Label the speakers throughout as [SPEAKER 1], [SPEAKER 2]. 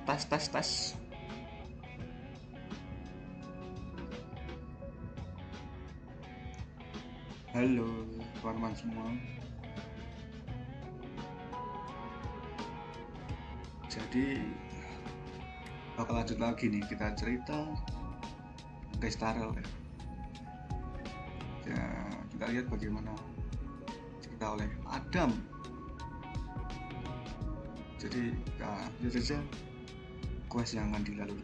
[SPEAKER 1] Tes tes tes. Halo teman-teman semua. Jadi bakal lanjut lagi nih kita cerita Honkai ya. Ya, kita lihat bagaimana cerita oleh Adam. Jadi lihat saja quest yang akan dilalui.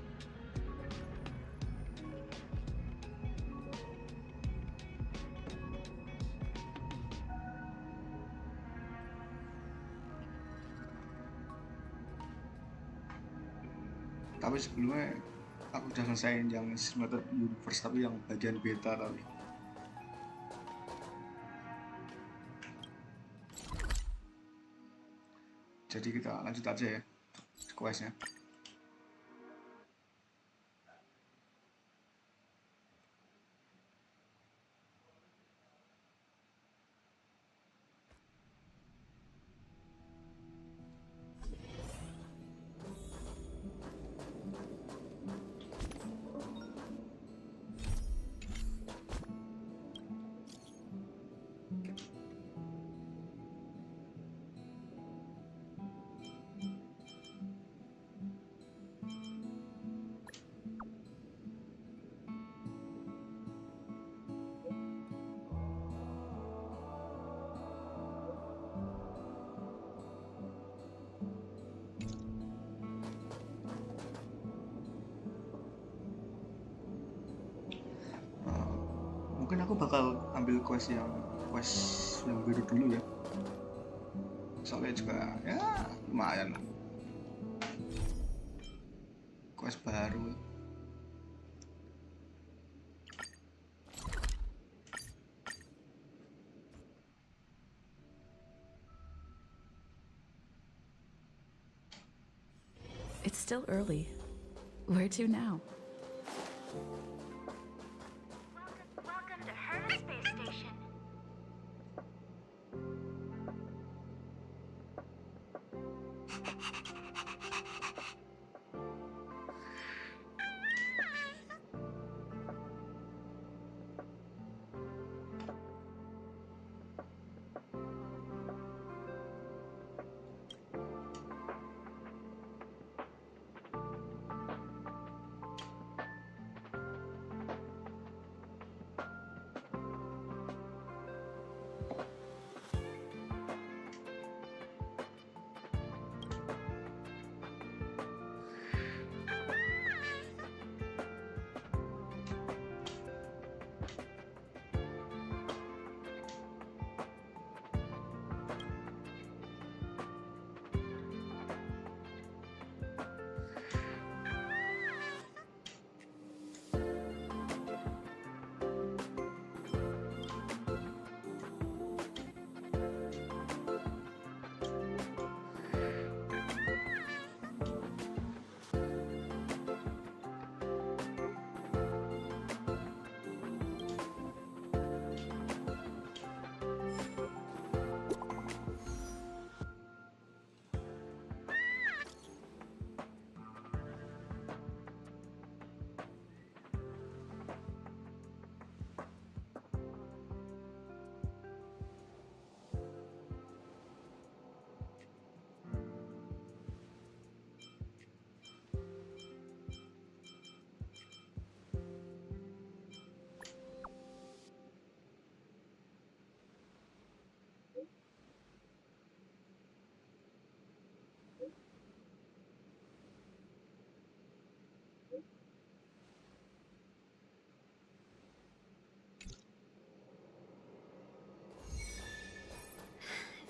[SPEAKER 1] Tapi sebelumnya aku udah selesaiin yang simulator universe, tapi yang bagian beta tapi. Jadi kita lanjut aja ya questnya. Mungkin aku bakal ambil quest yang biru dulu ya, soalnya juga ya lumayan lah, quest baru.
[SPEAKER 2] It's still early. Where to now?
[SPEAKER 3] Welcome to Hermes Space Station.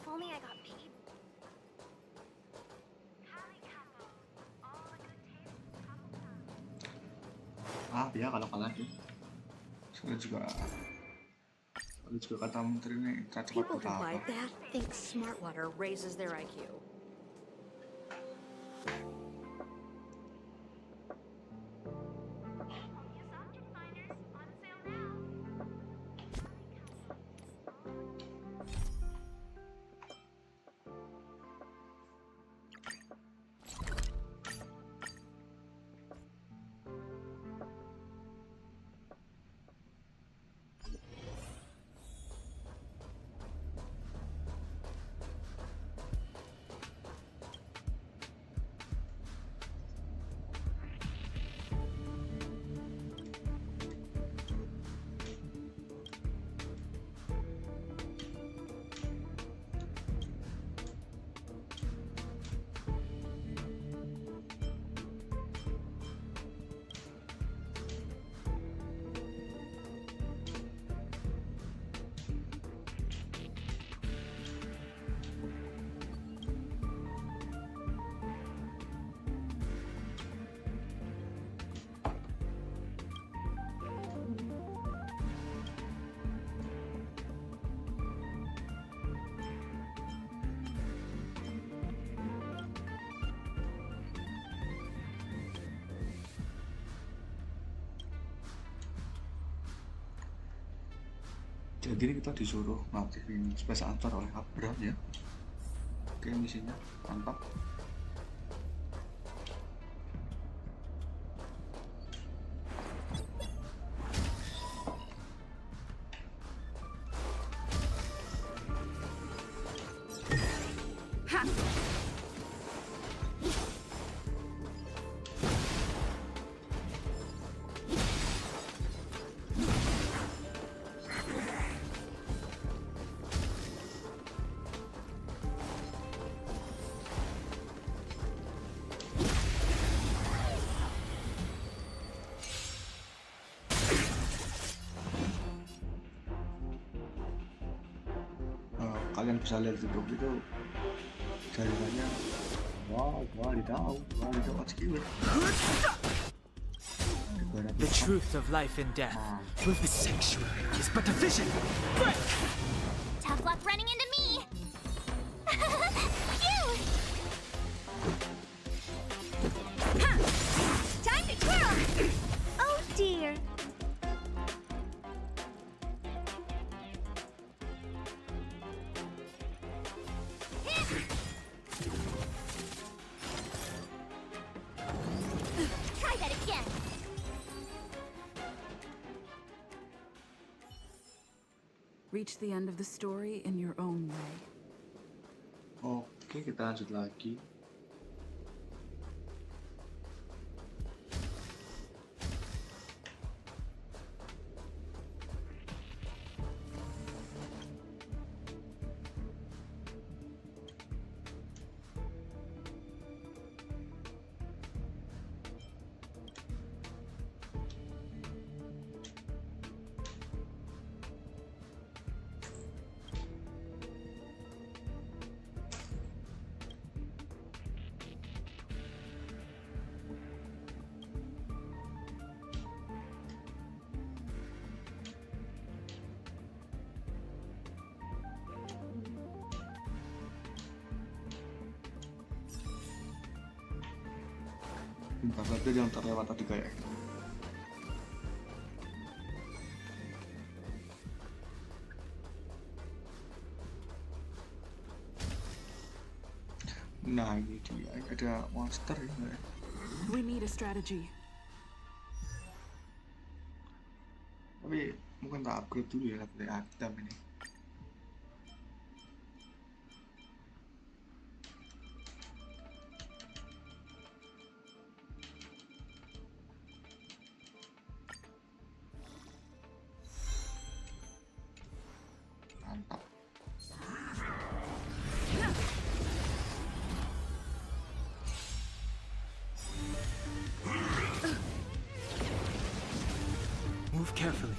[SPEAKER 3] If only I got paid.
[SPEAKER 1] Ya kalau kalah tuh. Soalnya juga kata menteri ini cepat
[SPEAKER 3] People who
[SPEAKER 1] apa.
[SPEAKER 3] like that think smart water raises their IQ.
[SPEAKER 1] Jadi ini kita disuruh ngaktifin space altar oleh Abraham ya. Oke, misinya mantap. Kalian bisa lihat di grup itu jaringannya wadidaw skill.
[SPEAKER 4] The truth of life and death with the sanctuary is but a vision. Break!
[SPEAKER 3] Tough luck running into me. Phew! Ha! Time to twirl. Oh dear. Try that again.
[SPEAKER 2] Reach the end of the story in your own way.
[SPEAKER 1] Oke, kita lanjut lagi. Bentar lagi yang terlewat tadi kayak nah ini dia, ada monster ya.
[SPEAKER 2] We need a strategy.
[SPEAKER 1] Tapi mungkin tak upgrade dulu ya level item ini. Mantap.
[SPEAKER 4] Move carefully.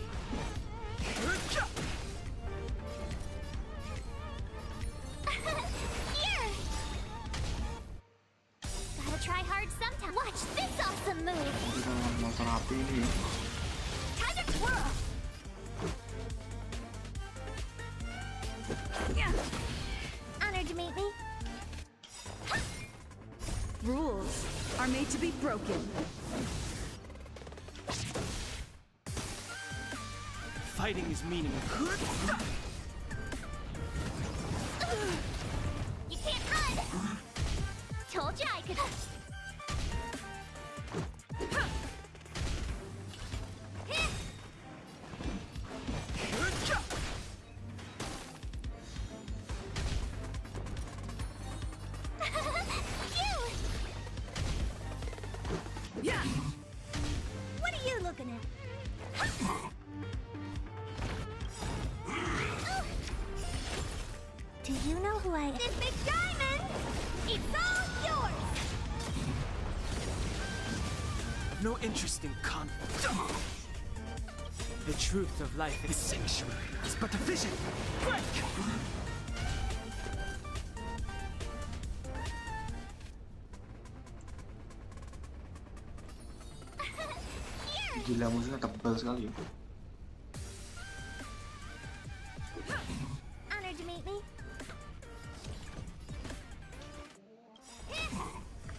[SPEAKER 3] Here! Gotta try hard sometime. Watch this awesome move.
[SPEAKER 1] Kita monster api ini ya.
[SPEAKER 3] Time to twirl. Honored to meet me.
[SPEAKER 2] Rules are made to be broken.
[SPEAKER 4] Fighting is meaningless.
[SPEAKER 3] You can't run. Told you I could.
[SPEAKER 2] Yeah.
[SPEAKER 3] What are you looking at? Do you know who I am? This big diamond! It's all yours!
[SPEAKER 4] I've no interest in conflict. The truth of life is sanctuary is but a vision. Break!
[SPEAKER 1] Gila, musuhnya tebal sekali ya.
[SPEAKER 3] Honored to meet me.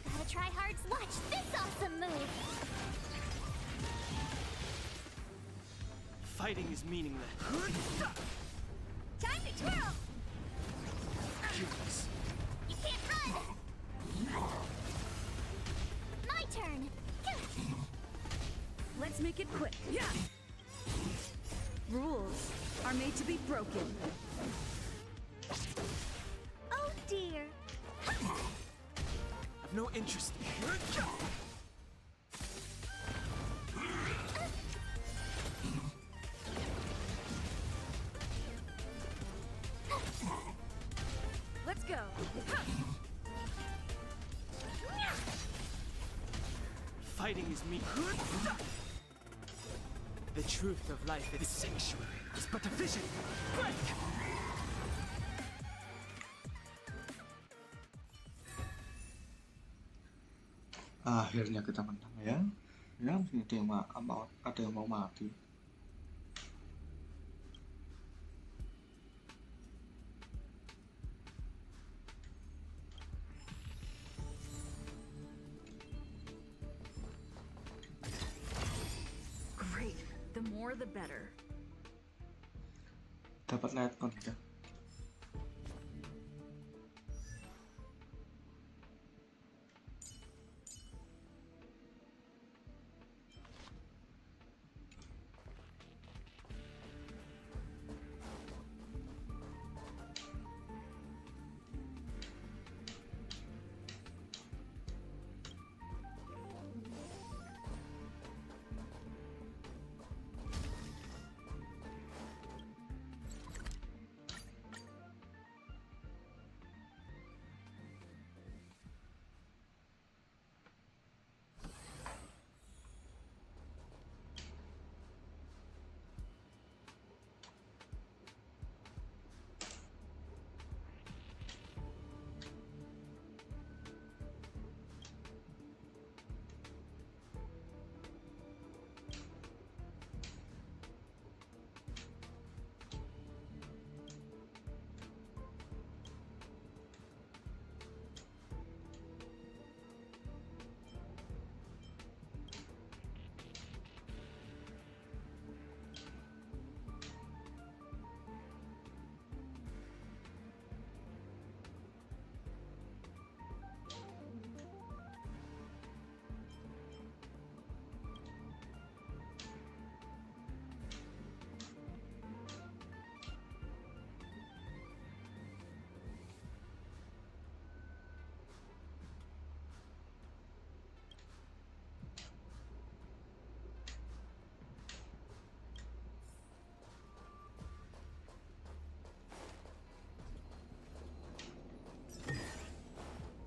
[SPEAKER 3] Gotta try hard. Watch this awesome move.
[SPEAKER 4] Fighting is meaningless.
[SPEAKER 3] Time to twirl!
[SPEAKER 4] Useless.
[SPEAKER 3] You can't run! My turn!
[SPEAKER 5] Let's make it quick. Yeah. Rules are made to be broken.
[SPEAKER 3] Oh dear!
[SPEAKER 4] I've no interest in.
[SPEAKER 5] Let's go.
[SPEAKER 4] Fighting is me. The truth of life is sanctuary. It's but a vision. Break!
[SPEAKER 1] Akhirnya kita menang ya. Ya, ada yang mau mati.
[SPEAKER 5] Great. The more the better.
[SPEAKER 1] Dapat letcon ya.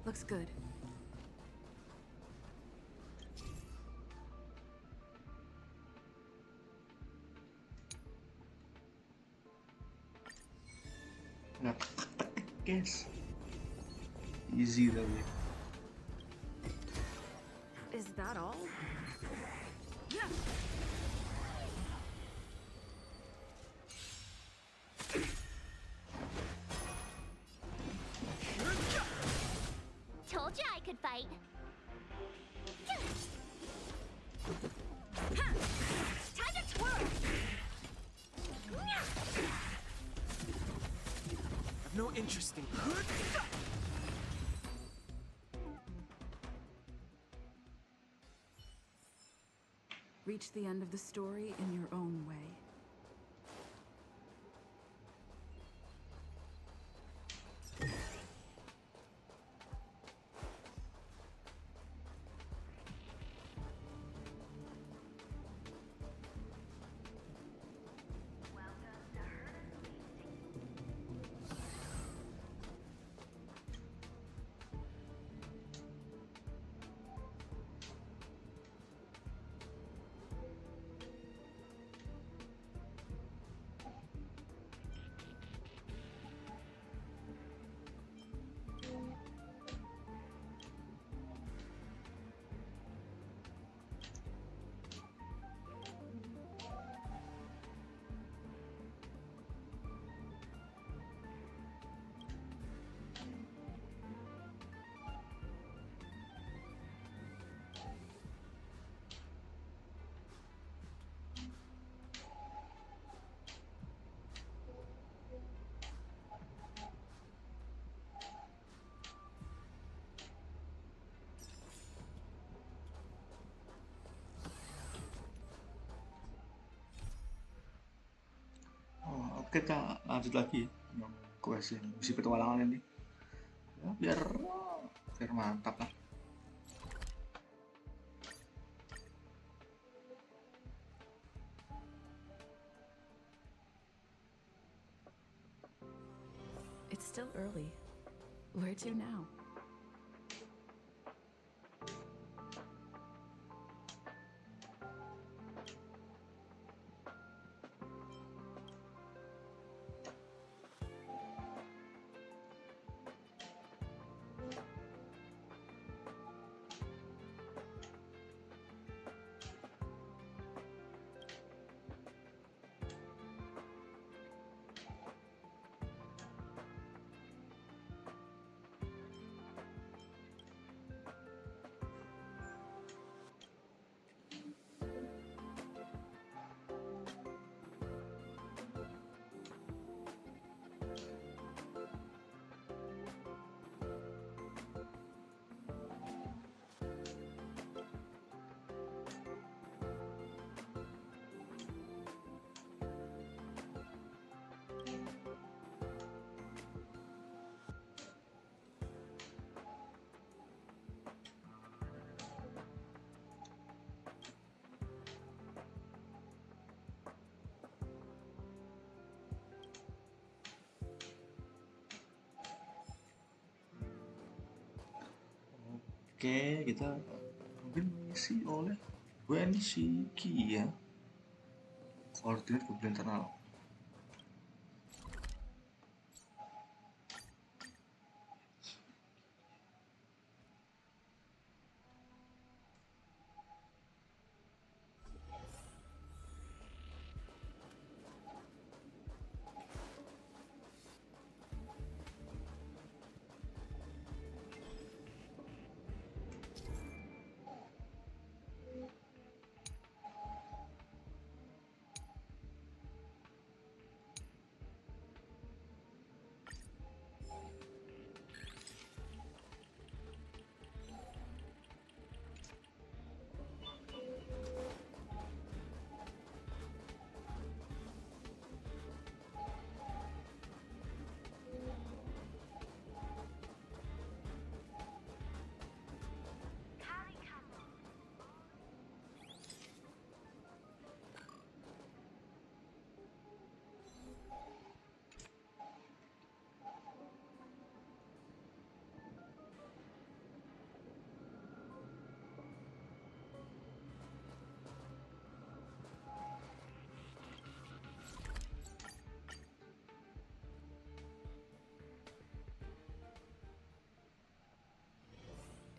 [SPEAKER 5] Looks good.
[SPEAKER 1] Nah, guys. Easy tapi.
[SPEAKER 5] Is that all? Yeah.
[SPEAKER 3] Told you I could fight. Time to twirl!
[SPEAKER 4] I've no interest in.
[SPEAKER 5] Reach the end of the story in your own way.
[SPEAKER 1] kita lanjut lagi yang quest ini, misi petualangan ini ya, biar mantap lah.
[SPEAKER 2] It's still early. Where to now?
[SPEAKER 1] Oke, kita mungkin mengisi oleh Gwen Shiki ya, koordinat kemudian internal.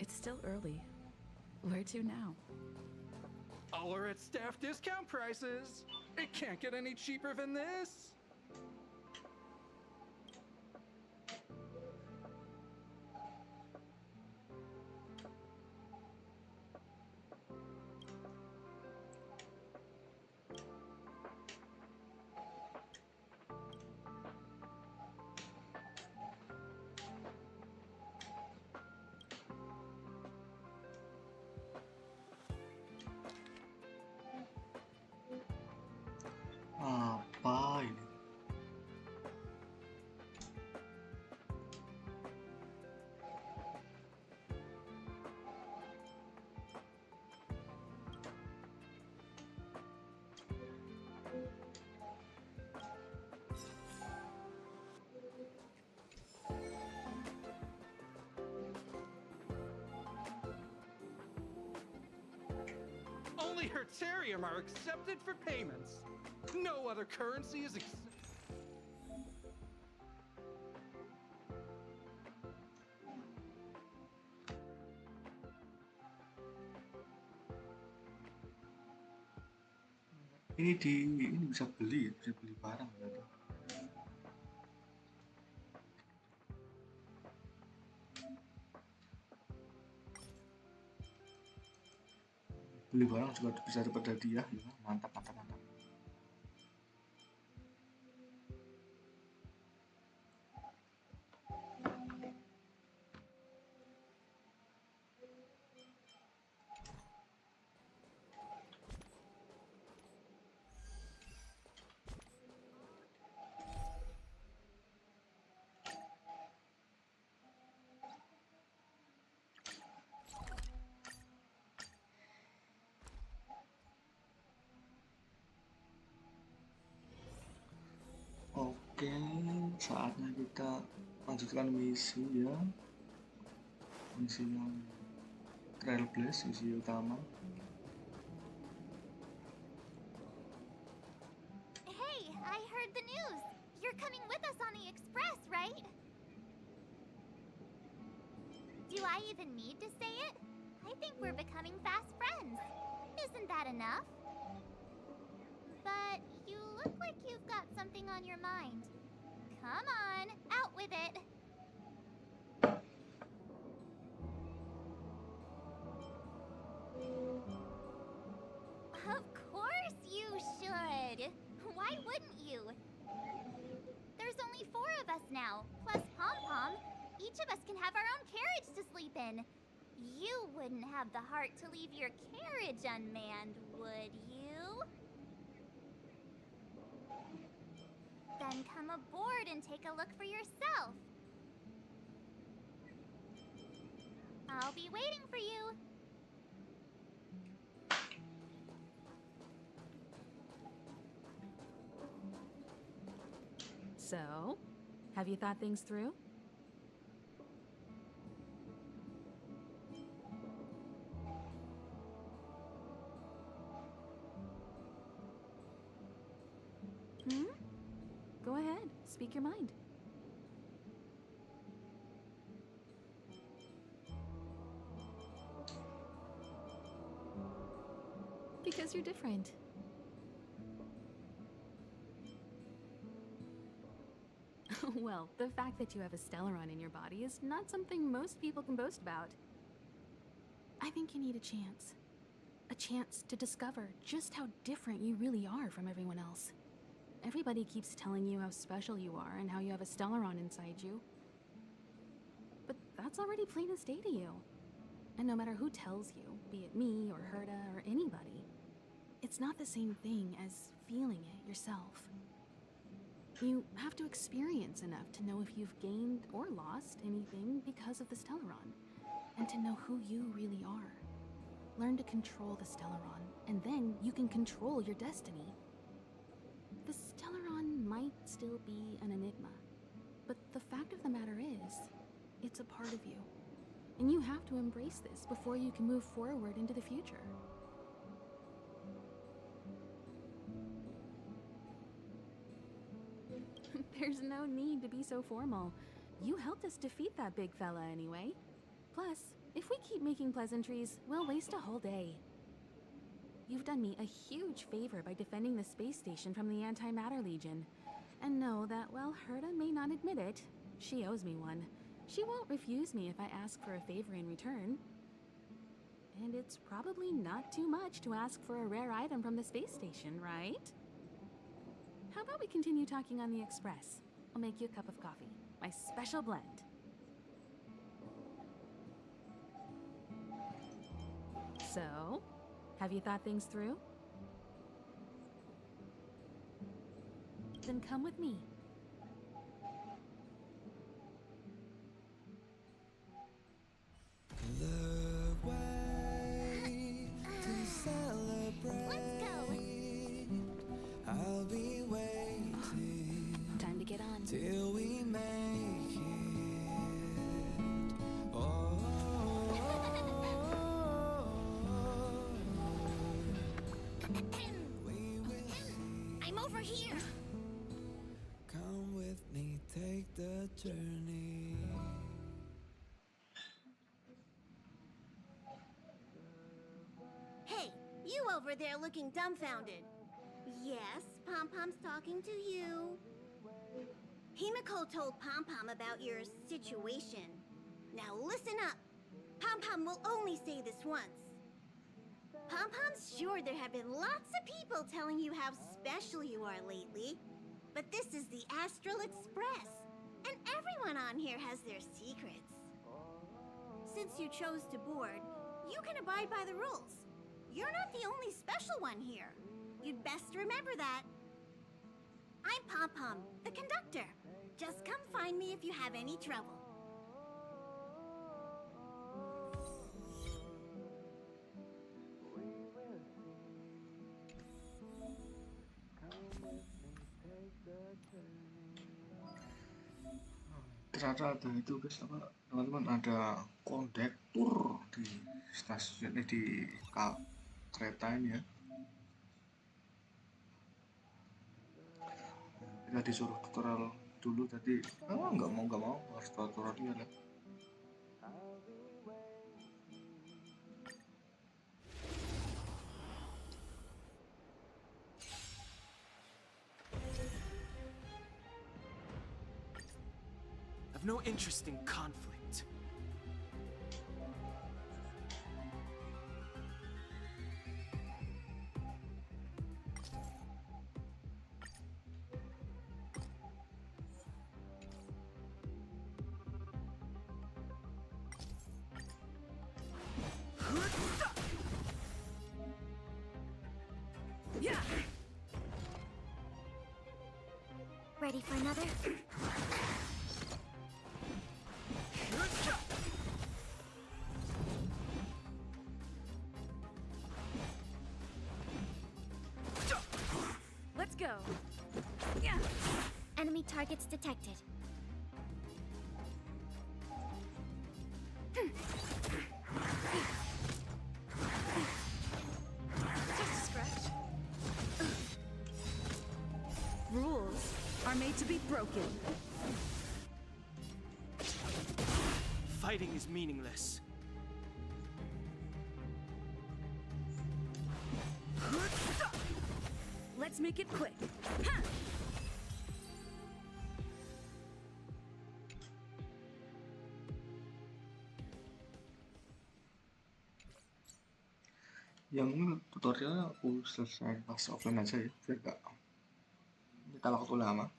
[SPEAKER 2] It's still early. Where to now?
[SPEAKER 6] All are at staff discount prices. It can't get any cheaper than this.
[SPEAKER 1] Apa ini?
[SPEAKER 6] Only Hertarium are accepted for payments. No other currency is
[SPEAKER 1] Ini bisa beli ya, bisa beli barang gitu. Beli barang juga bisa dapat hadiah ya, mantap. Saatnya kita lanjutkan misi ya. Misi yang Trailblaze, misi utama.
[SPEAKER 3] Hey, I heard the news. You're coming with us on the express, right? Do I even need to say it? I think we're becoming fast friends. Isn't that enough? But you look like you've got something on your mind. Come on, out with it. Of course you should. Why wouldn't you? There's only 4 of us now, plus Pom Pom. Each of us can have our own carriage to sleep in. You wouldn't have the heart to leave your carriage unmanned, would you? Then come aboard and take a look for yourself. I'll be waiting for you.
[SPEAKER 2] So, have you thought things through? Go ahead, speak your mind. Because you're different. Well, the fact that you have a Stellaron in your body is not something most people can boast about. I think you need a chance. A chance to discover just how different you really are from everyone else. Everybody keeps telling you how special you are and how you have a Stellaron inside you. But that's already plain as day to you. And no matter who tells you, be it me or Herta or anybody, it's not the same thing as feeling it yourself. You have to experience enough to know if you've gained or lost anything because of the Stellaron, and to know who you really are. Learn to control the Stellaron, and then you can control your destiny. The Stellaron might still be an enigma, but the fact of the matter is, it's a part of you. And you have to embrace this before you can move forward into the future. There's no need to be so formal. You helped us defeat that big fella anyway. Plus, if we keep making pleasantries, we'll waste a whole day. You've done me a huge favor by defending the space station from the Antimatter Legion. And know that while Herta may not admit it, she owes me one. She won't refuse me if I ask for a favor in return. And it's probably not too much to ask for a rare item from the space station, right? How about we continue talking on the express? I'll make you a cup of coffee, my special blend. So, have you thought things through? Then come with me.
[SPEAKER 7] The way to celebrate.
[SPEAKER 3] Let's go.
[SPEAKER 7] I'll be waiting
[SPEAKER 2] Time to get on.
[SPEAKER 7] till we make it. Oh, we will see.
[SPEAKER 3] I'm over here.
[SPEAKER 7] Come with me, take the journey.
[SPEAKER 3] Hey, you over there looking dumbfounded. Yes, Pom Pom's talking to you. Himiko told Pom Pom about your situation. Now listen up. Pom Pom will only say this once. Pom Pom's sure there have been lots of people telling you how special you are lately. But this is the Astral Express, and everyone on here has their secrets. Since you chose to board, you can abide by the rules. You're not the only special one here. You'd best remember that. I'm Pom Pom, the conductor. Just come find me if you have any trouble.
[SPEAKER 1] ternyata ada itu guys apa teman-teman, ada kondektur di stasiun di kereta ini ya. Kita disuruh tutorial dulu tadi, nggak mau harus tutorial ya.
[SPEAKER 4] I've no interest in conflict.
[SPEAKER 5] Yeah.
[SPEAKER 3] Ready for another?
[SPEAKER 5] Let's go. Yeah.
[SPEAKER 3] Enemy targets detected.
[SPEAKER 5] Just a scratch. Rules are made to be broken.
[SPEAKER 4] Fighting is meaningless.
[SPEAKER 5] Let's make it quick. Ha!
[SPEAKER 1] Yang ini tutorialnya aku selesai pas offline aja ya, biar gak kita waktu lama.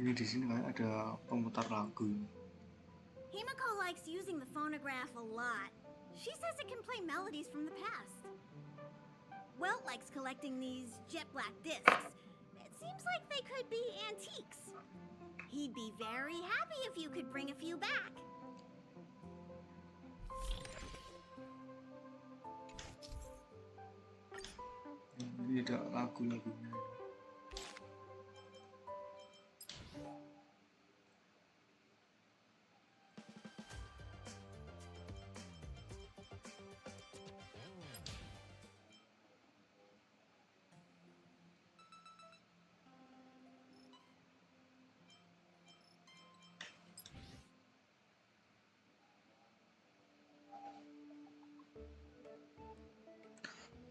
[SPEAKER 1] Ini di sini kayak ada pemutar lagu.
[SPEAKER 3] Himiko likes using the phonograph a lot. She says it can play melodies from the past. Welt likes collecting these jet black discs. It seems like they could be antiques. He'd be very happy if you could bring a few back.
[SPEAKER 1] Ini ada lagu-lagunya.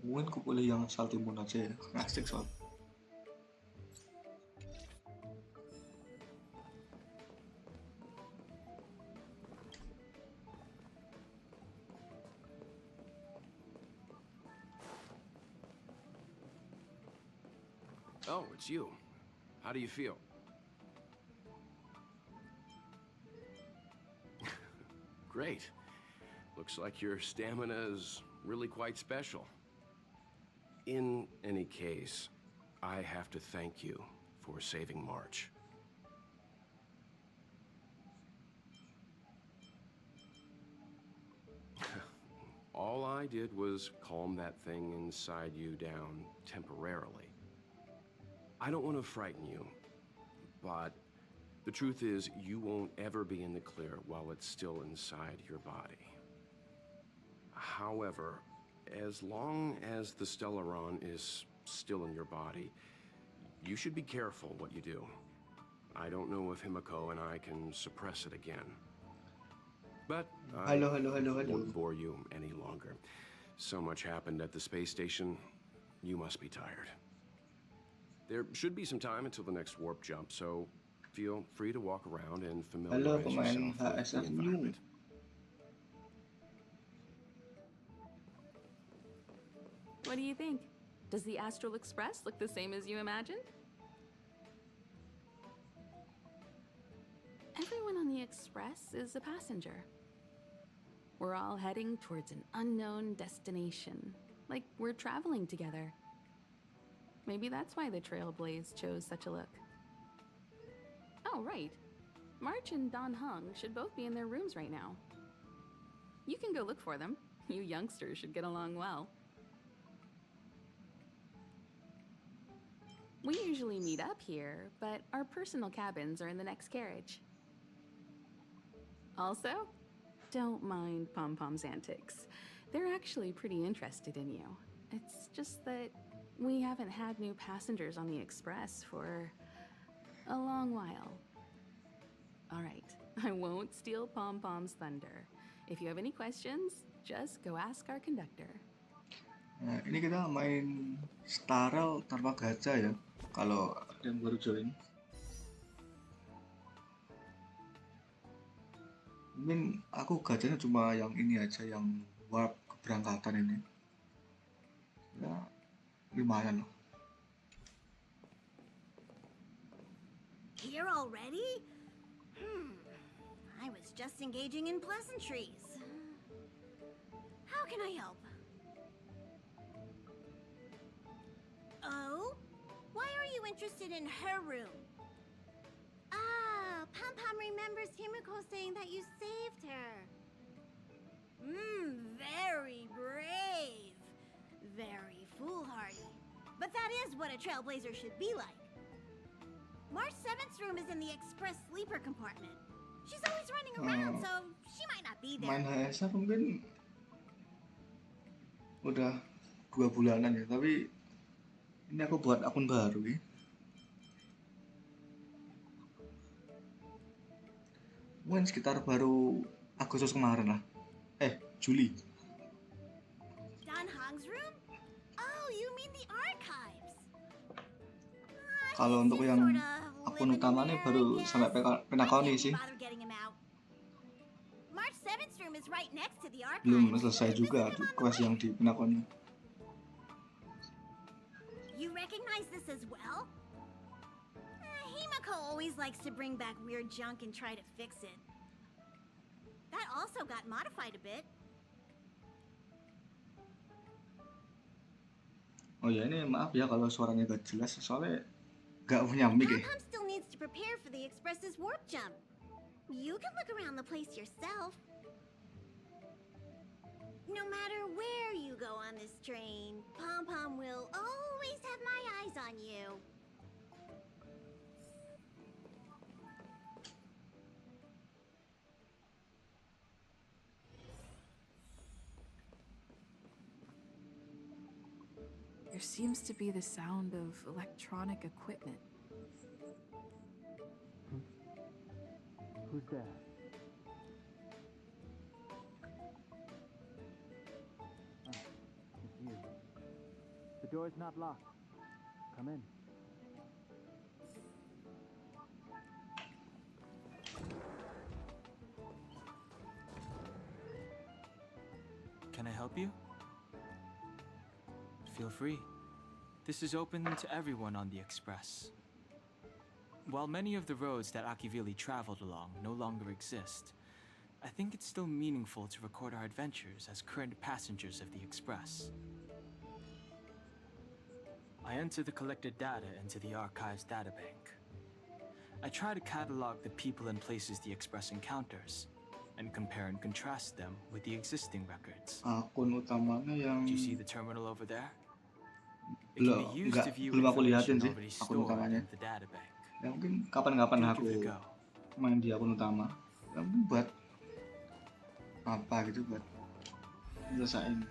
[SPEAKER 1] Mungkin aku pilih yang Saltimun aja ya, asik soal.
[SPEAKER 8] Oh, it's you. How do you feel? Great. Looks like your stamina is really quite special. In any case, I have to thank you for saving March. All I did was calm that thing inside you down temporarily. I don't want to frighten you, but the truth is you won't ever be in the clear while it's still inside your body. However, as long as the Stellaron is still in your body, you should be careful what you do. I don't know if Himiko and I can suppress it again. But I won't bore you any longer. So much happened at the space station, you must be tired. There should be some time until the next warp jump, so feel free to walk around and familiarize yourself with the environment.
[SPEAKER 2] What do you think? Does the Astral Express look the same as you imagined? Everyone on the Express is a passenger. We're all heading towards an unknown destination, like we're traveling together. Maybe that's why the Trailblaze chose such a look. Oh, right. March and Don Hung should both be in their rooms right now. You can go look for them. You youngsters should get along well. We usually meet up here, but our personal cabins are in the next carriage. Also, don't mind Pom Pom's antics. They're actually pretty interested in you. It's just that we haven't had new passengers on the Express for a long while. All right, I won't steal Pom Pom's thunder. If you have any questions, just go ask our conductor.
[SPEAKER 1] Nah, ini kita main Starel tanpa gacha ya. Kalau ada yang baru join, mungkin aku gachanya cuma yang ini aja, yang warp keberangkatan ini. Ya, lumayan loh.
[SPEAKER 3] Here already? I was just engaging in pleasantries. How can I help? Oh? Why are you interested in her room? Ah, Pom Pom remembers Himiko saying that you saved her. Very brave. Very foolhardy. But that is what a trailblazer should be like. March 7th's room is in the express sleeper compartment. She's always running around, so she might not be there.
[SPEAKER 1] Main HSR mungkin udah 2 bulanan ya, tapi ini aku buat akun baru ya. Mungkin sekitar baru Agustus kemarin lah. Juli.
[SPEAKER 3] Don Hong's room? Oh, you mean the archives?
[SPEAKER 1] Kalau untuk yang akun utamanya baru sampai Penakoni sih.
[SPEAKER 3] March 7th's room is right next to the archives.
[SPEAKER 1] Belum selesai juga quest yang di Penakoni.
[SPEAKER 3] You recognize this as well? Himiko always likes to bring back weird junk and try to fix it. That also got modified a bit.
[SPEAKER 1] Oh ya, ini maaf ya kalau suaranya gak jelas, soalnya gak punya mic ya.
[SPEAKER 3] Pom still needs to prepare for the Express's warp jump. You can look around the place yourself. No matter where you go on this train, Pom Pom will always have my eyes on you.
[SPEAKER 5] There seems to be the sound of electronic equipment.
[SPEAKER 4] Who's there? Oh, it's you. The door's not locked. Come in. Can I help you? Feel free. This is open to everyone on the Express. While many of the roads that Akivili traveled along no longer exist, I think it's still meaningful to record our adventures as current passengers of the Express. I enter the collected data into the Archives databank. I try to catalog the people and places the Express encounters, and compare and contrast them with the existing records.
[SPEAKER 1] Akun utamanya yang
[SPEAKER 4] Do you see the terminal over there? It can be used to view
[SPEAKER 1] belum aku liatin
[SPEAKER 4] information
[SPEAKER 1] sih
[SPEAKER 4] already
[SPEAKER 1] akun
[SPEAKER 4] stored
[SPEAKER 1] utamanya.
[SPEAKER 4] in the databank.
[SPEAKER 1] Ya mungkin kapan-kapan aku
[SPEAKER 4] Give it a go.
[SPEAKER 1] main di akun utama. Ya mungkin buat apa gitu, buat nyelesain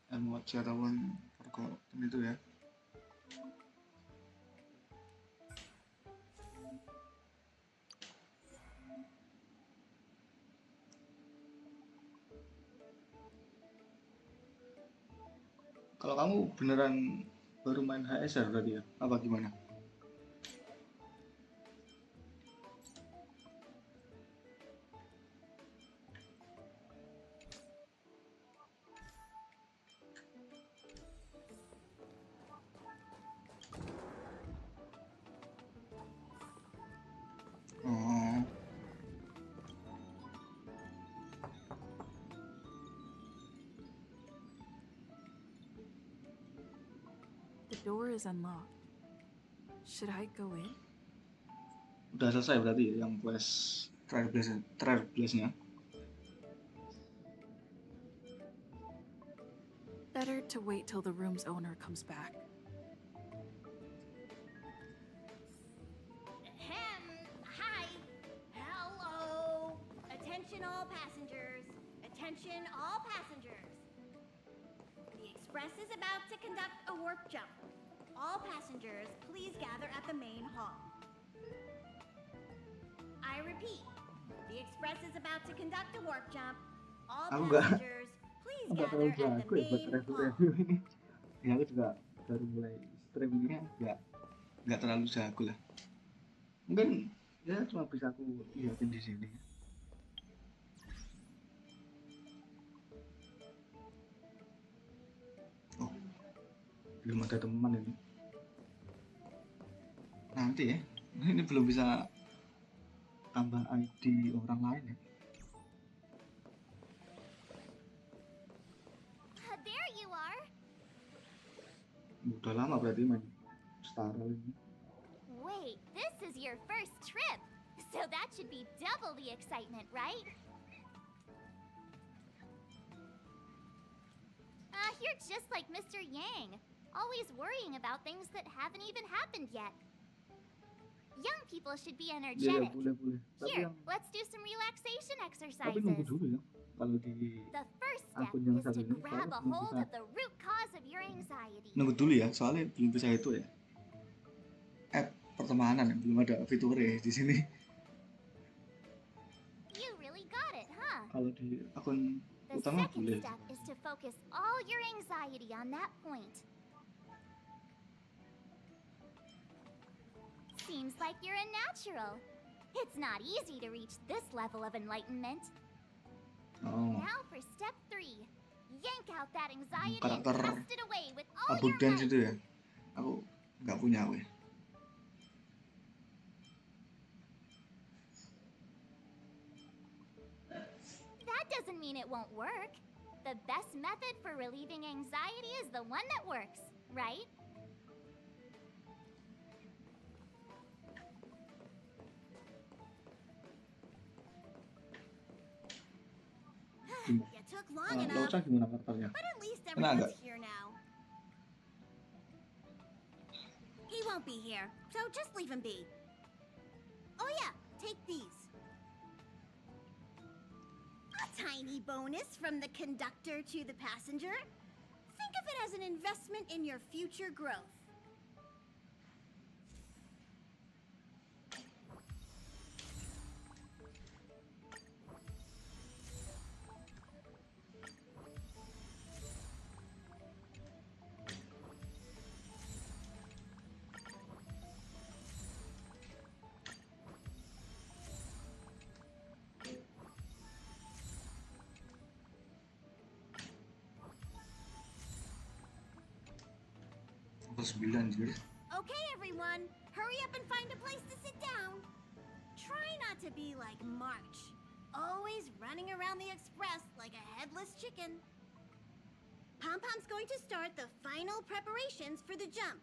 [SPEAKER 1] emot ataupun pergolakan itu ya. Kalau kamu beneran baru main HSR berarti ya? Apa gimana? Oh.
[SPEAKER 5] door is unlocked. Should I go in?
[SPEAKER 1] Udah selesai berarti ya, yang quest Trailblaze-nya.
[SPEAKER 5] Better to wait till the room's owner comes back.
[SPEAKER 3] Hi. Hello. Attention all passengers. Attention all passengers. The express is about to conduct a warp jump. All passengers, please gather at the main hall. I repeat, the express is about to conduct a warp jump. All
[SPEAKER 1] Aku nggak-
[SPEAKER 3] passengers, please
[SPEAKER 1] Nggak
[SPEAKER 3] gather
[SPEAKER 1] terlalu
[SPEAKER 3] at the
[SPEAKER 1] jago ya buat
[SPEAKER 3] main hall.
[SPEAKER 1] review ini. Ya aku juga baru mulai streamingnya, nggak terlalu jago lah. Mungkin ya cuma bisa aku lihatin di sini. Oh, belum ada teman ini. Nanti ya, ini belum bisa tambah ID orang lain ya.
[SPEAKER 3] There you are.
[SPEAKER 1] Udah lama berarti main Star ini.
[SPEAKER 3] Wait, this is your first trip. So that should be double the excitement, right? You're just like Mr. Yang, always worrying about things that haven't even happened yet. Young people should be
[SPEAKER 1] Iya,
[SPEAKER 3] energetic.
[SPEAKER 1] boleh. Tapi
[SPEAKER 3] Here,
[SPEAKER 1] yang
[SPEAKER 3] let's do some relaxation
[SPEAKER 1] tapi nunggu
[SPEAKER 3] exercises.
[SPEAKER 1] dulu ya. Kalau di
[SPEAKER 3] The first step
[SPEAKER 1] akun yang
[SPEAKER 3] is
[SPEAKER 1] satu
[SPEAKER 3] to
[SPEAKER 1] ini
[SPEAKER 3] grab a
[SPEAKER 1] belum
[SPEAKER 3] hold
[SPEAKER 1] bisa.
[SPEAKER 3] of the root cause of your anxiety.
[SPEAKER 1] Nunggu dulu ya, soalnya belum bisa itu ya. App pertemanan belum ada fiturnya di sini.
[SPEAKER 3] You really got it, huh?
[SPEAKER 1] Kalau di akun
[SPEAKER 3] The
[SPEAKER 1] utama
[SPEAKER 3] second
[SPEAKER 1] boleh.
[SPEAKER 3] step is to focus all your anxiety on that point. Seems like you're a natural. It's not easy to reach this level of enlightenment.
[SPEAKER 1] Oh,
[SPEAKER 3] Now for step 3. Yank out that anxiety and
[SPEAKER 1] Karakter
[SPEAKER 3] cast it away with all
[SPEAKER 1] Abut
[SPEAKER 3] your
[SPEAKER 1] Dance
[SPEAKER 3] might.
[SPEAKER 1] itu ya. Aku nggak punya weh.
[SPEAKER 3] That doesn't mean it won't work. The best method for relieving anxiety is the one that works, right? You took long enough,
[SPEAKER 1] Lauca gimana karakternya?
[SPEAKER 3] but at least
[SPEAKER 1] Kena
[SPEAKER 3] everyone's
[SPEAKER 1] nggak?
[SPEAKER 3] here now. He won't be here, so just leave him be. Oh yeah, take these. A tiny bonus from the conductor to the passenger. Think of it as an investment in your future growth.
[SPEAKER 1] Plus 9 anjir.
[SPEAKER 3] Okay, everyone, hurry up and find a place to sit down. Try not to be like March, always running around the express like a headless chicken. Pom-Pom's going to start the final preparations for the jump.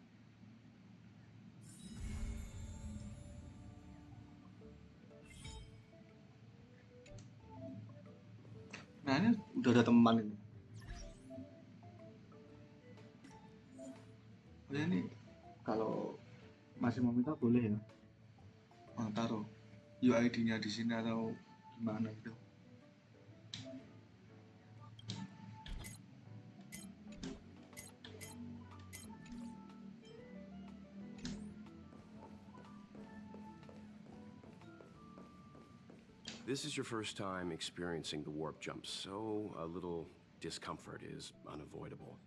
[SPEAKER 1] Nah ini udah ada teman ini. Oh ya ini kalau masih mau minta boleh ya. Oh, taruh UID-nya di sini atau gimana gitu.
[SPEAKER 8] This is your first time experiencing the warp jump, so a little discomfort is unavoidable.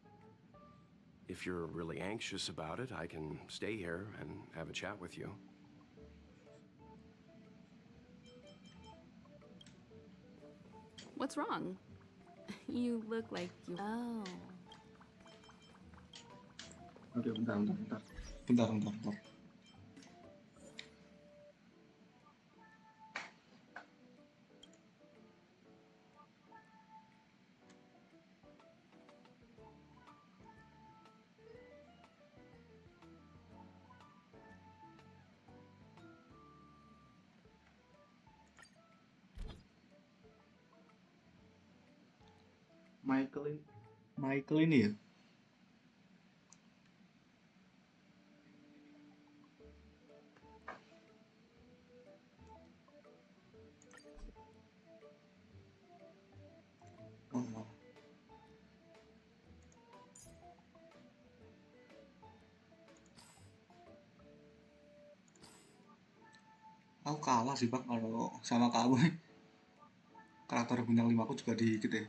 [SPEAKER 8] If you're really anxious about it, I can stay here and have a chat with you.
[SPEAKER 5] What's wrong? You look like you.
[SPEAKER 2] Oh.
[SPEAKER 1] Oke, bentar. Michael ini ya. Oh, aku kalah sih Pak kalau sama kamu. Karakter bintang 5 aku juga dikit ya.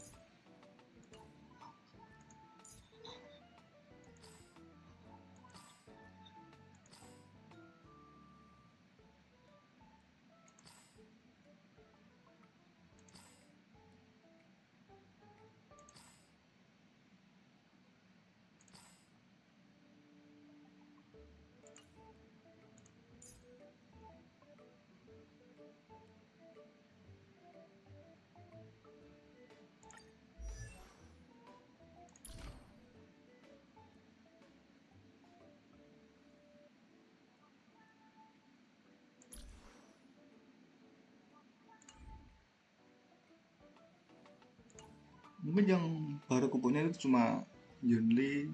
[SPEAKER 1] Mungkin yang baru kupunya itu cuma Yunli,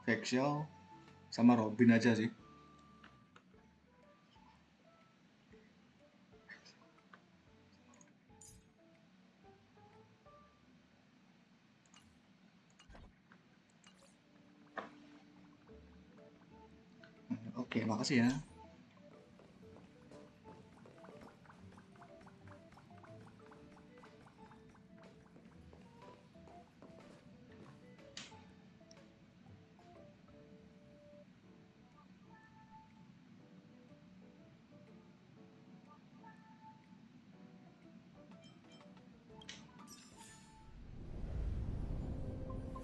[SPEAKER 1] Vexel, sama Robin aja sih. Oke, makasih ya.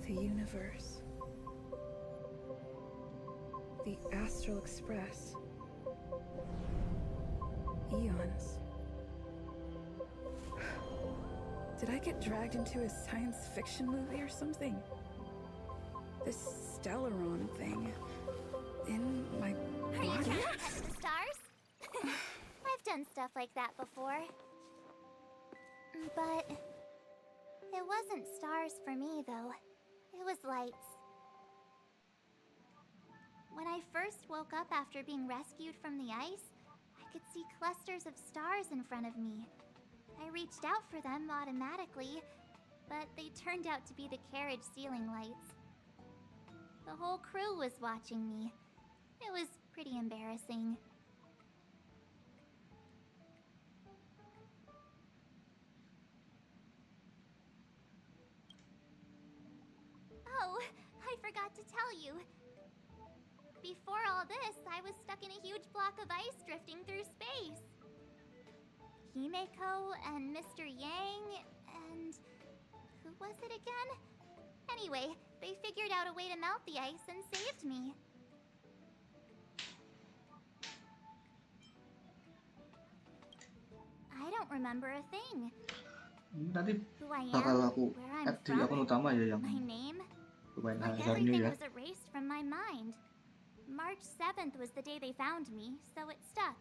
[SPEAKER 5] The universe. The Astral Express. Eons. Did I get dragged into a science fiction movie or something? This Stellaron thing in my
[SPEAKER 3] Are you
[SPEAKER 5] body?
[SPEAKER 3] trying to touch the stars? I've done stuff like that before. But it wasn't stars for me, though. It was lights. When I first woke up after being rescued from the ice, I could see clusters of stars in front of me. I reached out for them automatically, but they turned out to be the carriage ceiling lights. The whole crew was watching me. It was pretty embarrassing. Oh, I forgot to tell you. Before all this, I was stuck in a huge block of ice drifting through space. Himeko and Mr. Yang and... who was it again? Anyway, they figured out a way to melt the ice and saved me. I don't remember a thing.
[SPEAKER 1] Ini nanti
[SPEAKER 3] Who I
[SPEAKER 1] bakal
[SPEAKER 3] am,
[SPEAKER 1] aku
[SPEAKER 3] where I'm
[SPEAKER 1] add di akun
[SPEAKER 3] from,
[SPEAKER 1] utama ya yang
[SPEAKER 3] my name.
[SPEAKER 1] pemain
[SPEAKER 3] Like
[SPEAKER 1] hazardnya
[SPEAKER 3] everything
[SPEAKER 1] ya.
[SPEAKER 3] was erased from my mind. March 7th was the day they found me, so it stuck.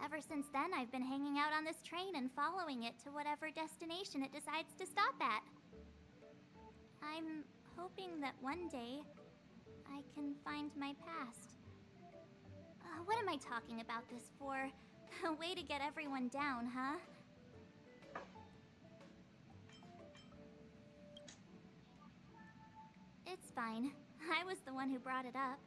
[SPEAKER 3] Ever since then, I've been hanging out on this train and following it to whatever destination it decides to stop at. I'm hoping that one day I can find my past. What am I talking about this for? A way to get everyone down, huh? It's fine. I was the one who brought it up.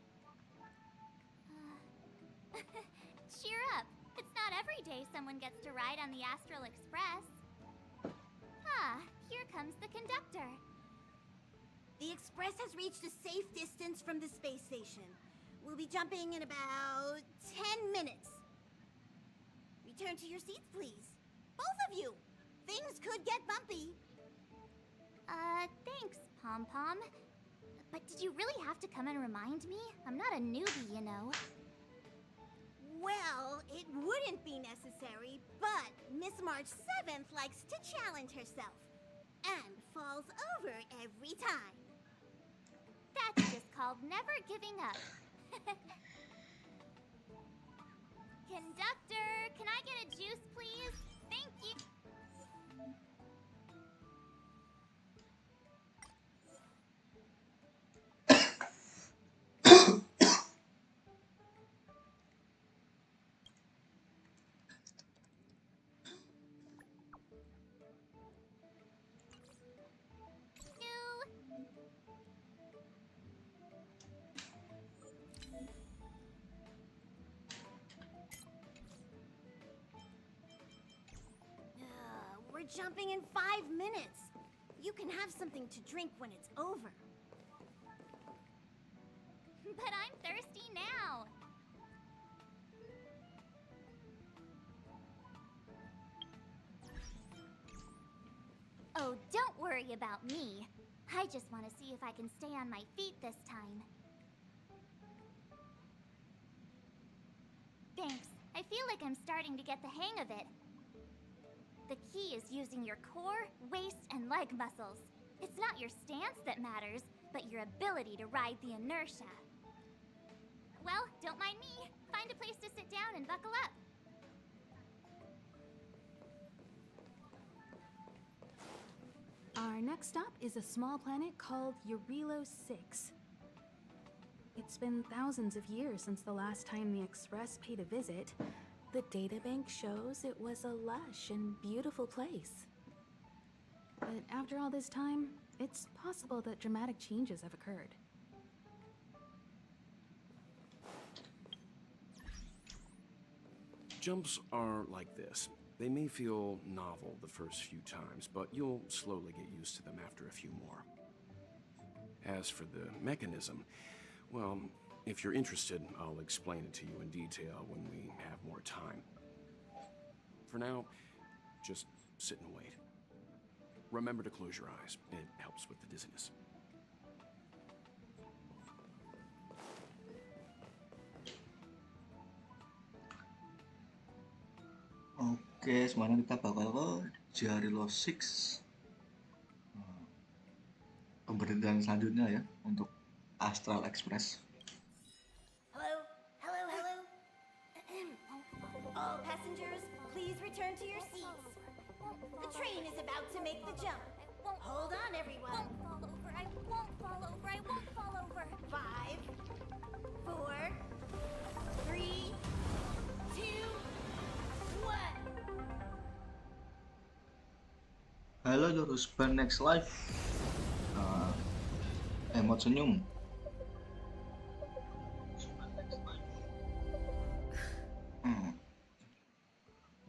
[SPEAKER 3] Cheer up! It's not every day someone gets to ride on the Astral Express. Ah, here comes the conductor.
[SPEAKER 9] The Express has reached a safe distance from the space station. We'll be jumping in about 10 minutes. Return to your seats, please. Both of you! Things could get bumpy.
[SPEAKER 3] Thanks, Pom Pom. But did you really have to come and remind me? I'm not a newbie, you know.
[SPEAKER 9] Well, it wouldn't be necessary, but Miss March 7th likes to challenge herself. And falls over every time.
[SPEAKER 3] That's just called never giving up. Conductor, can I get a juice, please? Thank you. We're jumping in 5 minutes. You can have something to drink when it's over.
[SPEAKER 9] But I'm thirsty now. Oh, don't worry about me. I just want to see if I can stay on my feet this time. Thanks. I feel like I'm starting to get the hang of it. The key is using your core, waist, and leg muscles. It's not your stance that matters, but your ability to ride the inertia. Well, don't mind me. Find a place to sit down and buckle up.
[SPEAKER 2] Our next stop is a small planet called Eurilo 6. It's been thousands of years since the last time the Express paid a visit. The databank shows it was a lush and beautiful place. But after all this time, it's possible that dramatic changes have occurred.
[SPEAKER 8] Jumps are like this. They may feel novel the first few times, but you'll slowly get used to them after a few more. As for the mechanism, well, if you're interested, I'll explain it to you in detail when we have more time. For now, just sit and wait. Remember to close your eyes. It helps with the dizziness.
[SPEAKER 1] Oke, sekarang kita bakal ke Eurilo 6. Pemberhentian selanjutnya ya untuk Astral Express.
[SPEAKER 3] Hello? Hello, hello? All passengers, please return to your seats. The train is about to make the jump. Hold on, everyone.
[SPEAKER 9] I won't fall over. I won't fall over.
[SPEAKER 3] 5, 4, 3, 2, 1.
[SPEAKER 1] Halo Jorusban Next Live. Emot senyum.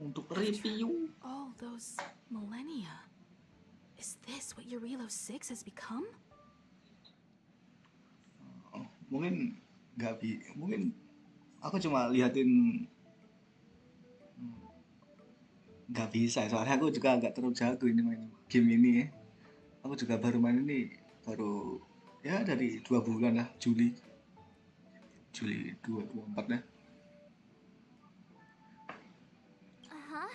[SPEAKER 1] Untuk review.
[SPEAKER 2] All those millennia. Is this what Eurilo 6 has become?
[SPEAKER 1] Mungkin mungkin aku cuma liatin nggak bisa, soalnya aku juga agak terlalu jago ini main game ini ya. Aku juga baru main ini baru ya dari 2 bulan lah, Juli 2024 ya.
[SPEAKER 9] Uh-huh.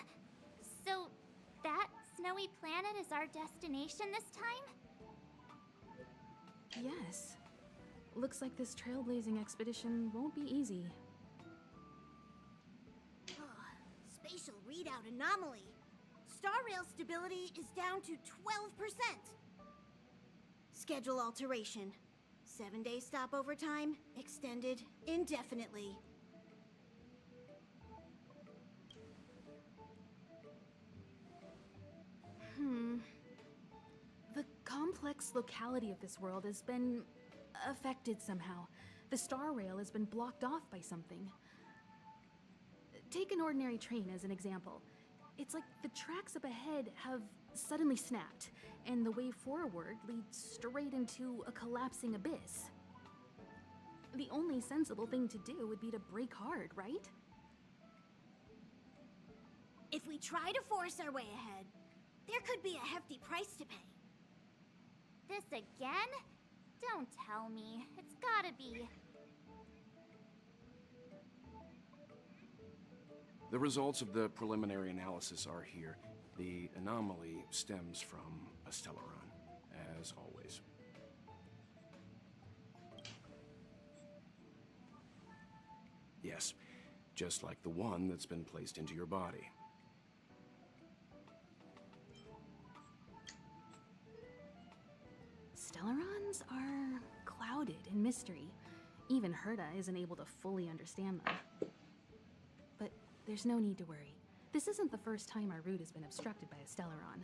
[SPEAKER 9] So, that snowy planet is our destination this time?
[SPEAKER 2] Yes. Looks like this trailblazing expedition won't be easy.
[SPEAKER 3] Spatial readout anomaly. Star rail stability is down to 12%. Schedule alteration. 7-day stopover time extended indefinitely.
[SPEAKER 2] The complex locality of this world has been affected somehow. The star rail has been blocked off by something. Take an ordinary train as an example. It's like the tracks up ahead have suddenly snapped, and the way forward leads straight into a collapsing abyss. The only sensible thing to do would be to brake hard, right?
[SPEAKER 3] If we try to force our way ahead, there could be a hefty price to pay.
[SPEAKER 9] This again? Don't tell me. It's gotta be.
[SPEAKER 8] The results of the preliminary analysis are here. The anomaly stems from a stellaron, as always. Yes, just like the one that's been placed into your body.
[SPEAKER 2] Stellarons are clouded in mystery. Even Herta isn't able to fully understand them. But there's no need to worry. This isn't the first time our route has been obstructed by a Stellaron.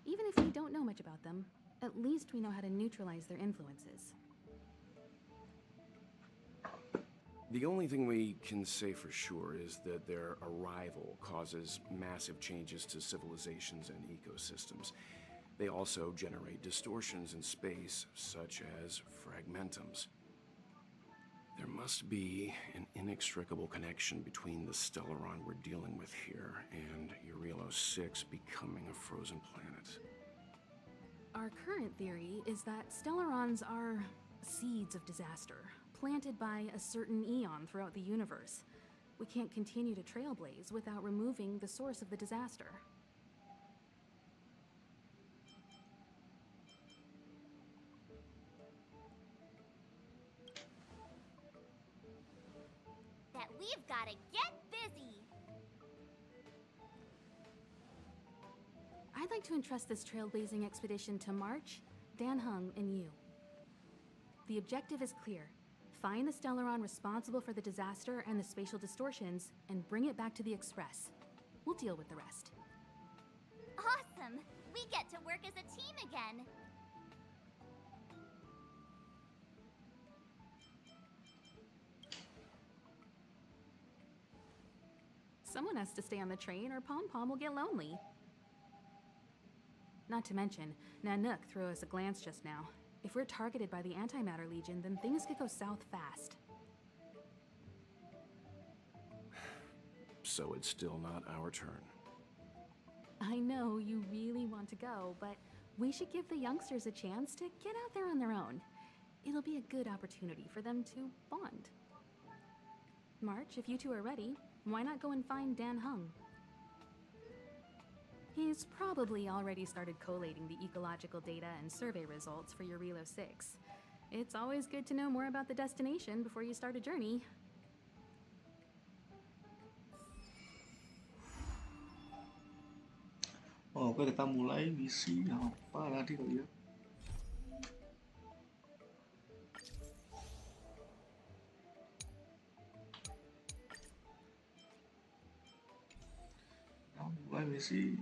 [SPEAKER 2] Even if we don't know much about them, at least we know how to neutralize their influences.
[SPEAKER 8] The only thing we can say for sure is that their arrival causes massive changes to civilizations and ecosystems. They also generate distortions in space, such as fragmentums. There must be an inextricable connection between the Stellaron we're dealing with here and Eurilo 6 becoming a frozen planet.
[SPEAKER 2] Our current theory is that Stellarons are seeds of disaster, planted by a certain eon throughout the universe. We can't continue to trailblaze without removing the source of the disaster.
[SPEAKER 9] That we've gotta get busy.
[SPEAKER 2] I'd like to entrust this trailblazing expedition to March, Dan Heng, and you. The objective is clear. Find the Stellaron responsible for the disaster and the spatial distortions, and bring it back to the Express. We'll deal with the rest.
[SPEAKER 9] Awesome! We get to work as a team again.
[SPEAKER 2] Someone has to stay on the train or Pom Pom will get lonely. Not to mention, Nanook threw us a glance just now. If we're targeted by the Antimatter Legion, then things could go south fast.
[SPEAKER 8] So it's still not our turn.
[SPEAKER 2] I know you really want to go, but we should give the youngsters a chance to get out there on their own. It'll be a good opportunity for them to bond. March, if you two are ready, why not go and find Dan Heng? He's probably already started collating the ecological data and survey results for Eurilo 6. It's always good to know more about the destination before you start a journey.
[SPEAKER 1] Oke, kita mulai misi apa tadi kali ya? Kita mulai misi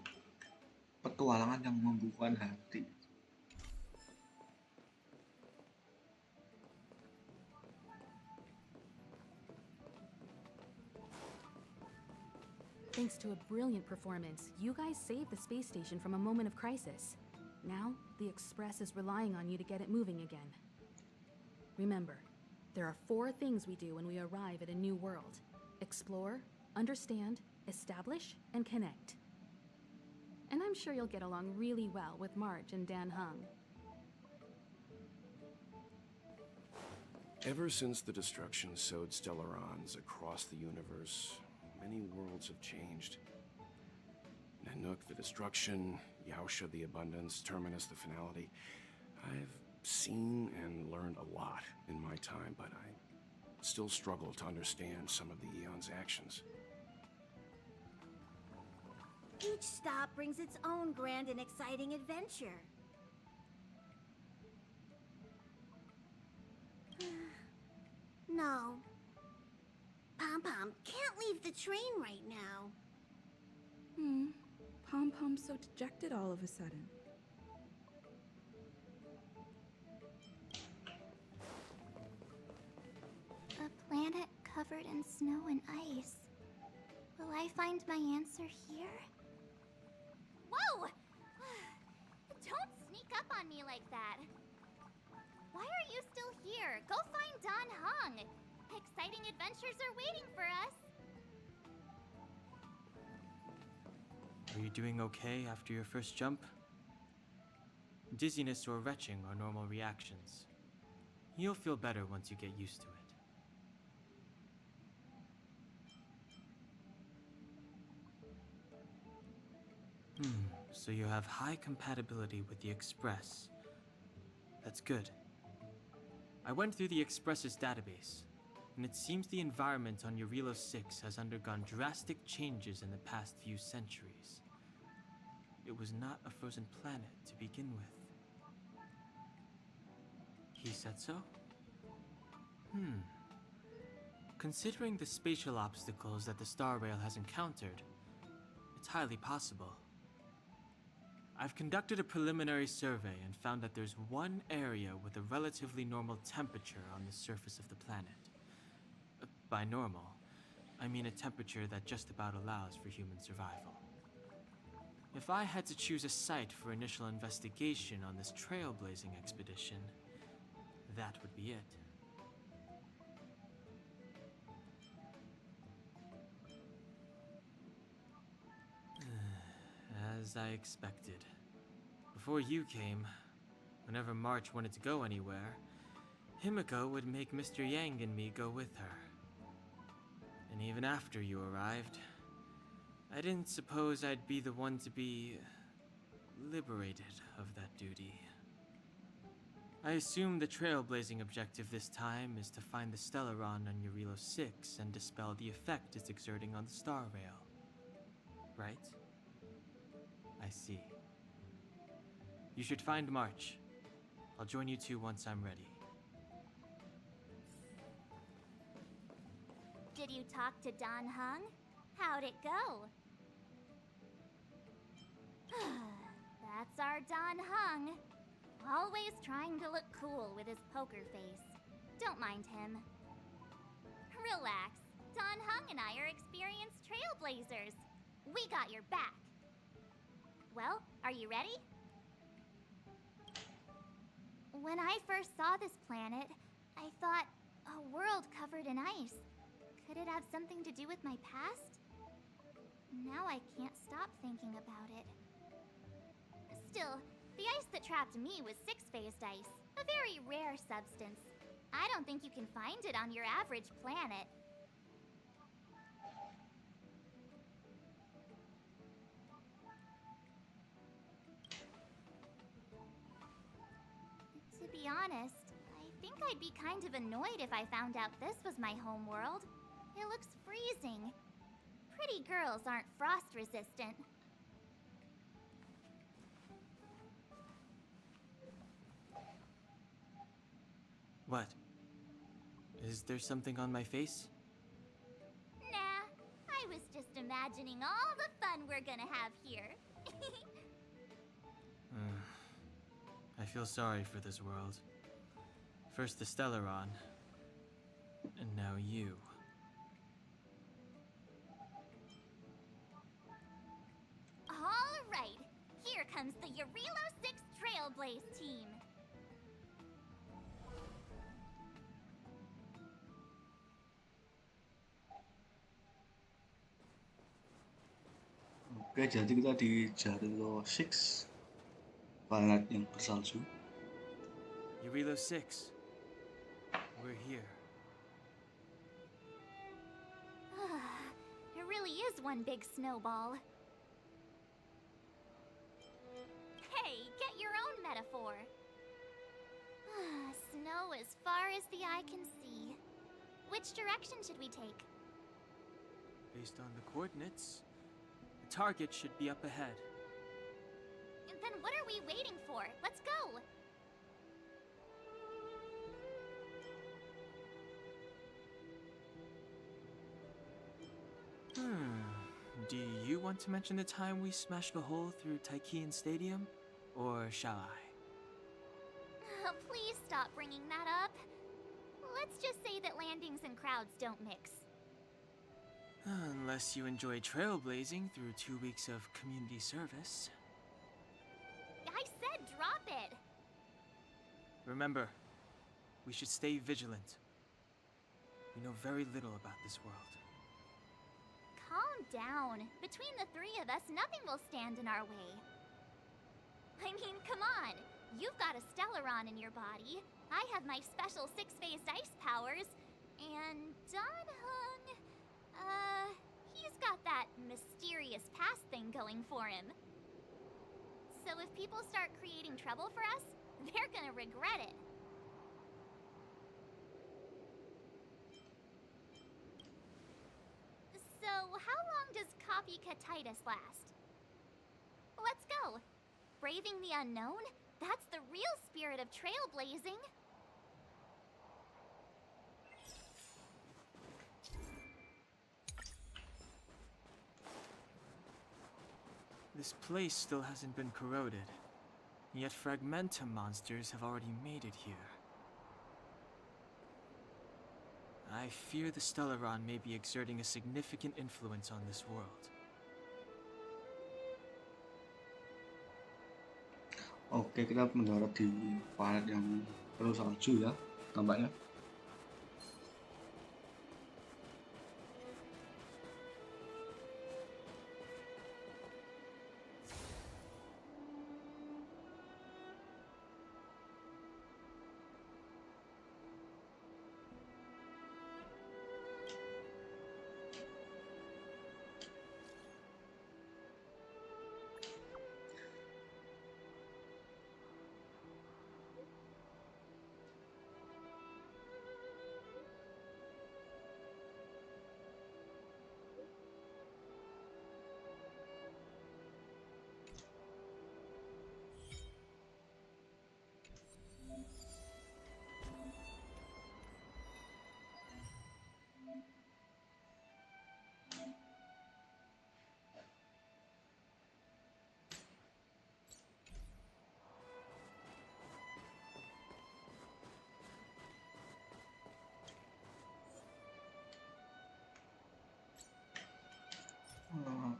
[SPEAKER 1] petualangan yang membukukan hati.
[SPEAKER 2] Thanks to a brilliant performance, you guys saved the space station from a moment of crisis. Now, the Express is relying on you to get it moving again. Remember, there are 4 things we do when we arrive at a new world: explore, understand, establish, and connect. And I'm sure you'll get along really well with March and Dan Heng.
[SPEAKER 8] Ever since the destruction sowed Stellarons across the universe, many worlds have changed. Nanook, the destruction, Yaosha, the abundance, Terminus, the finality. I've seen and learned a lot in my time, but I still struggle to understand some of the Eon's actions.
[SPEAKER 3] Each stop brings its own grand and exciting adventure. No. Pom-Pom can't leave the train right now.
[SPEAKER 5] Pom Pom's so dejected all of a sudden.
[SPEAKER 9] A planet covered in snow and ice. Will I find my answer here? Whoa! Don't sneak up on me like that. Why are you still here? Go find Dan Heng. Exciting adventures are waiting for us.
[SPEAKER 4] Are you doing okay after your first jump? Dizziness or retching are normal reactions. You'll feel better once you get used to it. So you have high compatibility with the Express. That's good. I went through the Express's database, and it seems the environment on Eurilo 6 has undergone drastic changes in the past few centuries. It was not a frozen planet to begin with. He said so? Considering the spatial obstacles that the Star Rail has encountered, it's highly possible. I've conducted a preliminary survey and found that there's one area with a relatively normal temperature on the surface of the planet. by normal, I mean a temperature that just about allows for human survival. If I had to choose a site for initial investigation on this trailblazing expedition, that would be it. As I expected. Before you came, whenever March wanted to go anywhere, Himiko would make Mr. Yang and me go with her. And even after you arrived, I didn't suppose I'd be the one to be liberated of that duty. I assume the trailblazing objective this time is to find the Stellaron on Eurilo 6 and dispel the effect it's exerting on the Star Rail. Right? I see. You should find March. I'll join you two once I'm ready.
[SPEAKER 9] Did you talk to Don Hung? How'd it go? That's our Don Hung. Always trying to look cool with his poker face. Don't mind him. Relax. Don Hung and I are experienced trailblazers. We got your back. Well, are you ready? When I first saw this planet, I thought, a world covered in ice. Could it have something to do with my past? Now I can't stop thinking about it. Still, the ice that trapped me was six-phased ice, a very rare substance. I don't think you can find it on your average planet. To be honest, I think I'd be kind of annoyed if I found out this was my home world. It looks freezing. Pretty girls aren't frost resistant.
[SPEAKER 4] What? Is there something on my face?
[SPEAKER 9] Nah, I was just imagining all the fun we're gonna have here.
[SPEAKER 4] I feel sorry for this world. First the Stellaron, and now you.
[SPEAKER 9] All right, here comes the Eurilo 6 Trailblaze team.
[SPEAKER 1] Oke, jadi kita di Jarilo 6, planet yang bersalju.
[SPEAKER 4] Eurilo 6. We're here.
[SPEAKER 9] It really is one big snowball. Hey, get your own metaphor. Snow as far as the eye can see. Which direction should we take?
[SPEAKER 4] Based on the coordinates, the target should be up ahead.
[SPEAKER 9] Then what are we waiting for? Let's go!
[SPEAKER 4] Do you want to mention the time we smashed a hole through Taikian Stadium? Or shall I?
[SPEAKER 9] Please stop bringing that up. Let's just say that landings and crowds don't mix.
[SPEAKER 4] Unless you enjoy trailblazing through 2 weeks of community service.
[SPEAKER 9] I said drop it!
[SPEAKER 4] Remember, we should stay vigilant. We know very little about this world.
[SPEAKER 9] Calm down. Between the three of us, nothing will stand in our way. I mean, come on. You've got a Stellaron in your body. I have my special six-phased ice powers. And Don Hung... he's got that mysterious past thing going for him. So if people start creating trouble for us, they're gonna regret it. So, how long does copycatitis last? Let's go. Braving the unknown? That's the real spirit of trailblazing.
[SPEAKER 4] This place still hasn't been corroded, yet Fragmentum monsters have already made it here. I fear the Stellaron may be exerting a significant influence on this world.
[SPEAKER 1] Oke, kita mendarat di planet yang penuh salju ya, tampaknya.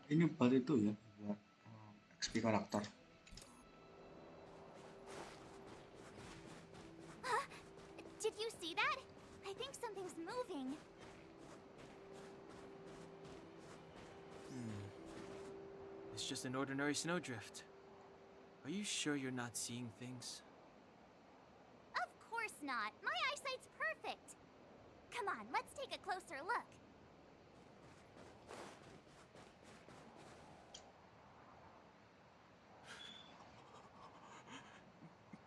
[SPEAKER 1] Ini buat itu ya, buat XP karakter.
[SPEAKER 9] Did you see that? I think something's moving.
[SPEAKER 4] It's just an ordinary snowdrift. Are you sure you're not seeing things?
[SPEAKER 9] Of course not. My eyesight's perfect. Come on, let's take a closer look.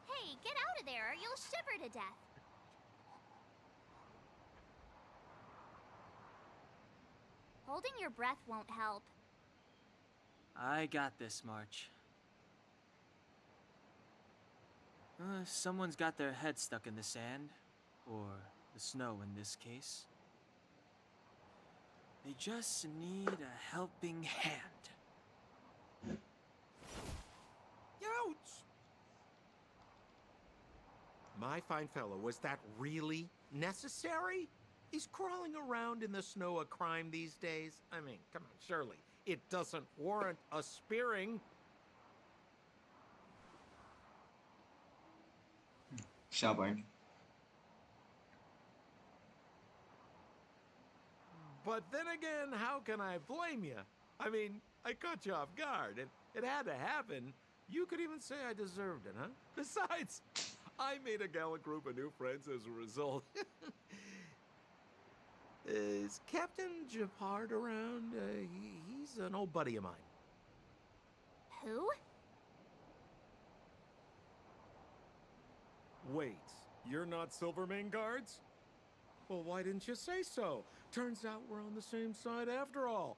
[SPEAKER 9] Hey, get out of there or you'll shiver to death. Holding your breath won't help.
[SPEAKER 4] I got this, March. Someone's got their head stuck in the sand, or the snow in this case. They just need a helping hand.
[SPEAKER 10] Ouch! My fine fellow, was that really necessary? Is crawling around in the snow a crime these days? I mean, come on, surely. It doesn't warrant a spearing.
[SPEAKER 1] Siapa ini?
[SPEAKER 10] But then again, how can I blame you? I mean, I caught you off guard. It had to happen. You could even say I deserved it, huh? Besides, I made a gallant group of new friends as a result. Is Captain Japard around? He's an old buddy of mine.
[SPEAKER 9] Who?
[SPEAKER 10] Wait, you're not Silvermane guards? Well, why didn't you say so? Turns out we're on the same side after all.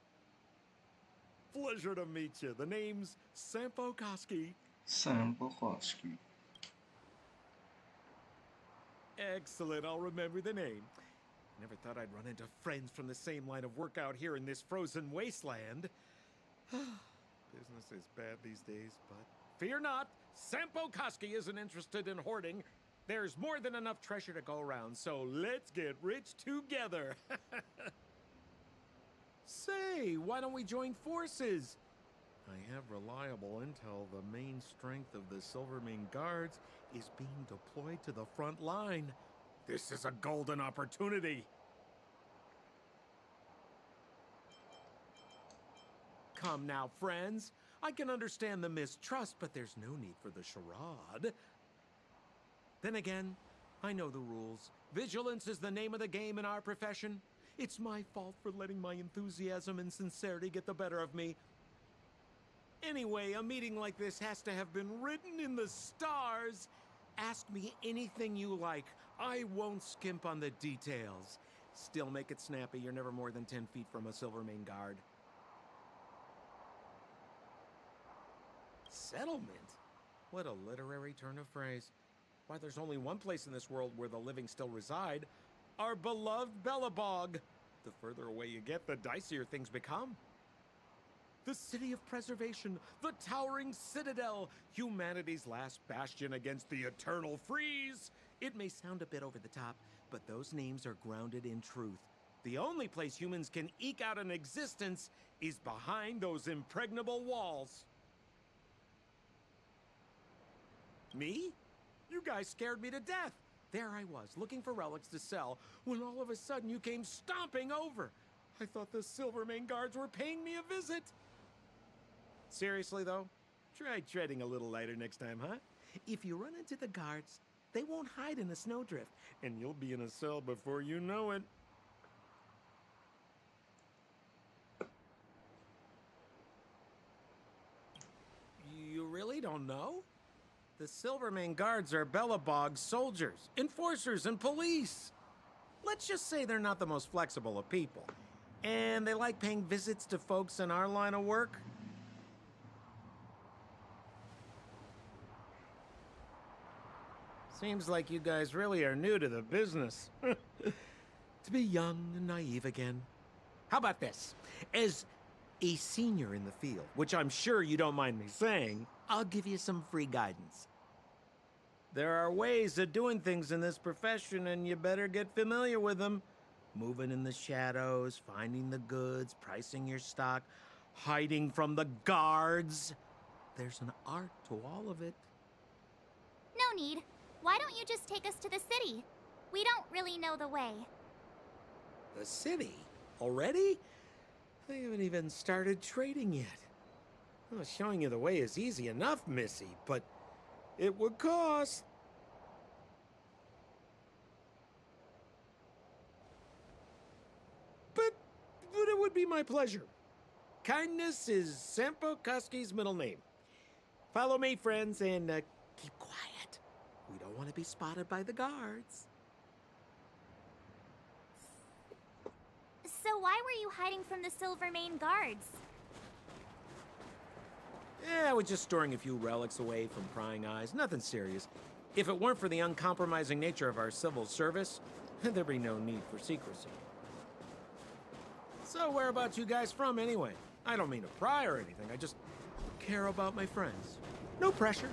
[SPEAKER 10] Pleasure to meet you. The name's Sampo Koski.
[SPEAKER 1] Sampo Koski.
[SPEAKER 10] Excellent, I'll remember the name. Never thought I'd run into friends from the same line of work out here in this frozen wasteland. Business is bad these days, but fear not. Sampo Koski isn't interested in hoarding. There's more than enough treasure to go around, so let's get rich together. Say, why don't we join forces? I have reliable intel the main strength of the Silvermane guards is being deployed to the front line. This is a golden opportunity. Come now, friends. I can understand the mistrust, but there's no need for the charade. Then again, I know the rules. Vigilance is the name of the game in our profession. It's my fault for letting my enthusiasm and sincerity get the better of me. Anyway, a meeting like this has to have been written in the stars. Ask me anything you like. I won't skimp on the details. Still make it snappy. You're never more than 10 feet from a Silvermane guard. Settlement? What a literary turn of phrase. Why, there's only one place in this world where the living still reside. Our beloved Belobog. The further away you get, the dicier things become. The city of preservation, the towering citadel, humanity's last bastion against the eternal freeze. It may sound a bit over the top, but those names are grounded in truth. The only place humans can eke out an existence is behind those impregnable walls. Me? You guys scared me to death. There I was, looking for relics to sell, when all of a sudden you came stomping over. I thought the Silvermane guards were paying me a visit. Seriously, though, try treading a little lighter next time, huh? If you run into the guards, they won't hide in a snowdrift, and you'll be in a cell before you know it. You really don't know? The Silvermane guards are Bellabog's soldiers, enforcers, and police. Let's just say they're not the most flexible of people. And they like paying visits to folks in our line of work. Seems like you guys really are new to the business. To be young and naive again. How about this? As a senior in the field, which I'm sure you don't mind me saying, I'll give you some free guidance. There are ways of doing things in this profession, and you better get familiar with them. Moving in the shadows, finding the goods, pricing your stock, hiding from the guards. There's an art to all of it.
[SPEAKER 11] No need. Why don't you just take us to the city? We don't really know the way.
[SPEAKER 10] The city? Already? I haven't even started trading yet. Well, showing you the way is easy enough, Missy, but it would cost. But it would be my pleasure. Kindness is Sampo Koski's middle name. Follow me, friends, and keep quiet. We don't want to be spotted by the guards.
[SPEAKER 11] So why were you hiding from the Silvermane guards?
[SPEAKER 10] Yeah, I was just storing a few relics away from prying eyes. Nothing serious. If it weren't for the uncompromising nature of our civil service, there'd be no need for secrecy. So where about you guys from, anyway? I don't mean to pry or anything. I just care about my friends. No pressure.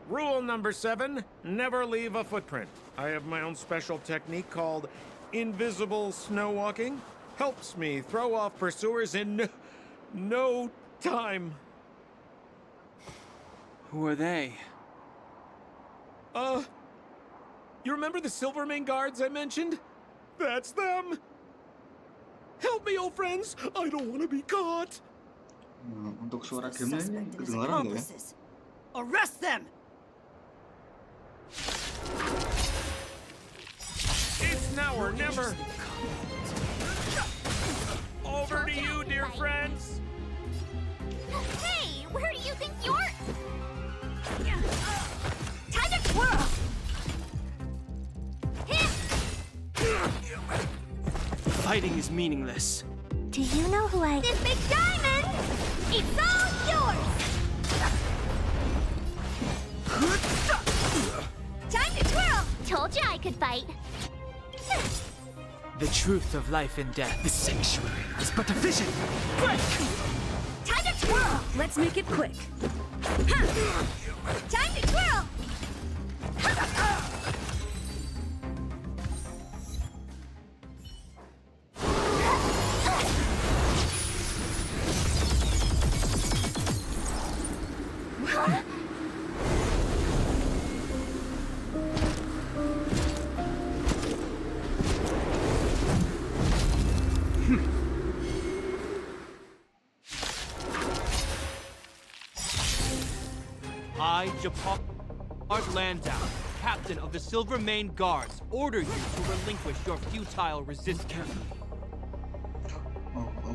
[SPEAKER 10] Rule number 7, never leave a footprint. I have my own special technique called invisible snow walking. Helps me throw off pursuers in no time.
[SPEAKER 4] Who are they?
[SPEAKER 10] You remember the Silvermane guards I mentioned? That's them! Help me, old friends! I don't want to be caught!
[SPEAKER 1] Nah, untuk suara gamenya ini kedengaran nggak ya?
[SPEAKER 9] Arrest them!
[SPEAKER 10] It's now or never! Over to you, dear friends!
[SPEAKER 11] Hey, where do you think you're... Time to twirl!
[SPEAKER 4] Fighting is meaningless.
[SPEAKER 11] Do you know who I... This big diamond! It's all yours! Time to twirl! Told you I could fight.
[SPEAKER 4] The truth of life and death. The sanctuary is but a vision. Break!
[SPEAKER 11] Time to twirl!
[SPEAKER 5] Let's make it quick.
[SPEAKER 11] Time to twirl!
[SPEAKER 12] I, Japar Landau, captain of the Silvermane Guards, order you to relinquish your futile resistance.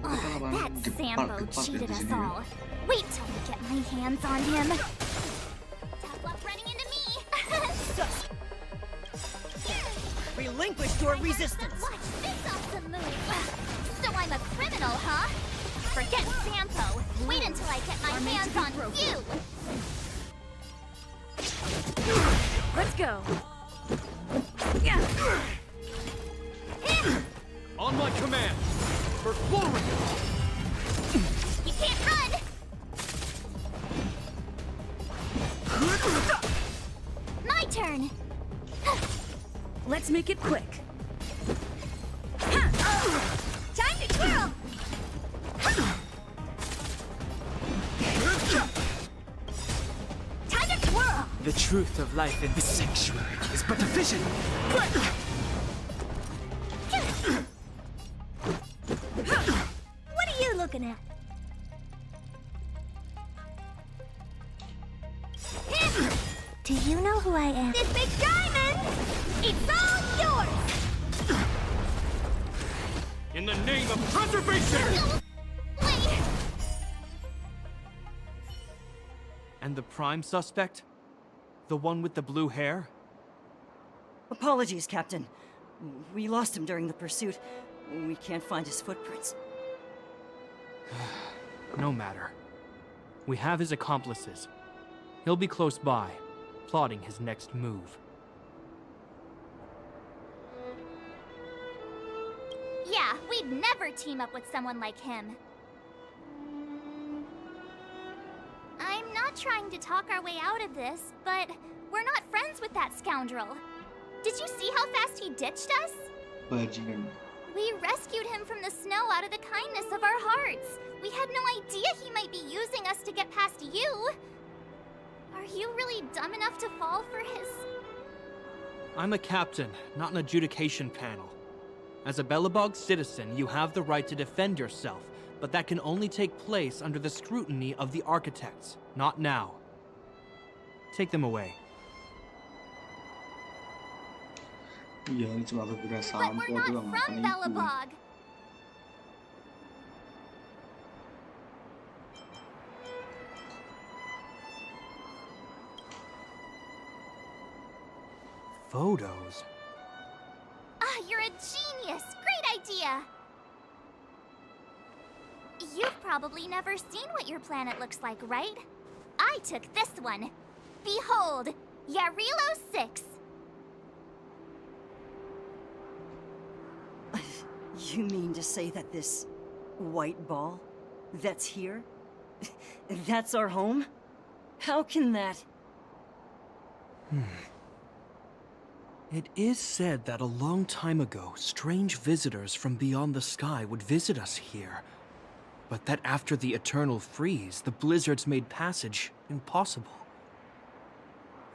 [SPEAKER 11] That Sampo cheated us all. Wait till I get my hands on him. Tough luck running into me.
[SPEAKER 9] Relinquish your resistance!
[SPEAKER 11] Watch this awesome move. So I'm a criminal, huh? Forget Sampo. Wait until I get my hands on you.
[SPEAKER 5] Let's go.
[SPEAKER 12] On my command, for forward!
[SPEAKER 11] You can't run. My turn.
[SPEAKER 5] Let's make it quick.
[SPEAKER 9] Time to twirl! Time to twirl!
[SPEAKER 4] The truth of life in this sanctuary is but a vision.
[SPEAKER 9] What are you looking at?
[SPEAKER 11] Do you know who I am?
[SPEAKER 9] This big diamond! It's all yours!
[SPEAKER 12] In the name of preservation!
[SPEAKER 11] Wait!
[SPEAKER 12] And the prime suspect? The one with the blue hair?
[SPEAKER 13] Apologies, Captain. We lost him during the pursuit. We can't find his footprints.
[SPEAKER 12] No matter. We have his accomplices. He'll be close by, plotting his next move.
[SPEAKER 11] Yeah, we'd never team up with someone like him. I'm not trying to talk our way out of this, but we're not friends with that scoundrel. Did you see how fast he ditched us?
[SPEAKER 1] Bajingan.
[SPEAKER 11] We rescued him from the snow out of the kindness of our hearts. We had no idea he might be using us to get past you. Are you really dumb enough to fall for his...
[SPEAKER 12] I'm a captain, not an adjudication panel. As a Belobog citizen, you have the right to defend yourself, but that can only take place under the scrutiny of the architects, not now. Take them away.
[SPEAKER 1] Iya, ini cuma aku kira
[SPEAKER 11] But
[SPEAKER 1] sampo
[SPEAKER 11] we're not
[SPEAKER 1] doang.
[SPEAKER 11] from Belobog.
[SPEAKER 12] Photos?
[SPEAKER 11] Ah, you're a genius! Great idea! You've probably never seen what your planet looks like, right? I took this one. Behold, Yarilo 6.
[SPEAKER 13] You mean to say that this white ball that's here, that's our home? How can that...
[SPEAKER 12] It is said that a long time ago, strange visitors from beyond the sky would visit us here. But that after the eternal freeze, the blizzards made passage impossible.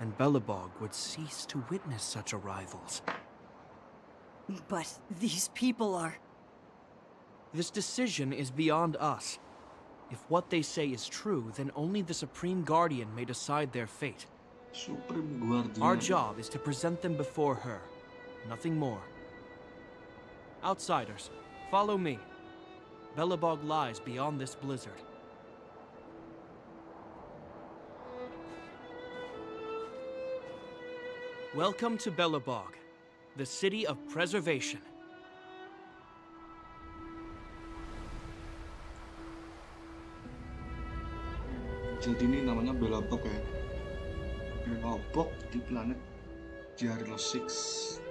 [SPEAKER 12] And Belobog would cease to witness such arrivals.
[SPEAKER 13] But these people are...
[SPEAKER 12] This decision is beyond us. If what they say is true, then only the Supreme Guardian may decide their fate.
[SPEAKER 1] Supreme Guardian.
[SPEAKER 12] Our job is to present them before her. Nothing more. Outsiders, follow me. Belobog lies beyond this blizzard. Welcome to Belobog, the city of preservation.
[SPEAKER 1] Jadi ini namanya Belobog ya. Belobog di planet Jarilo 6.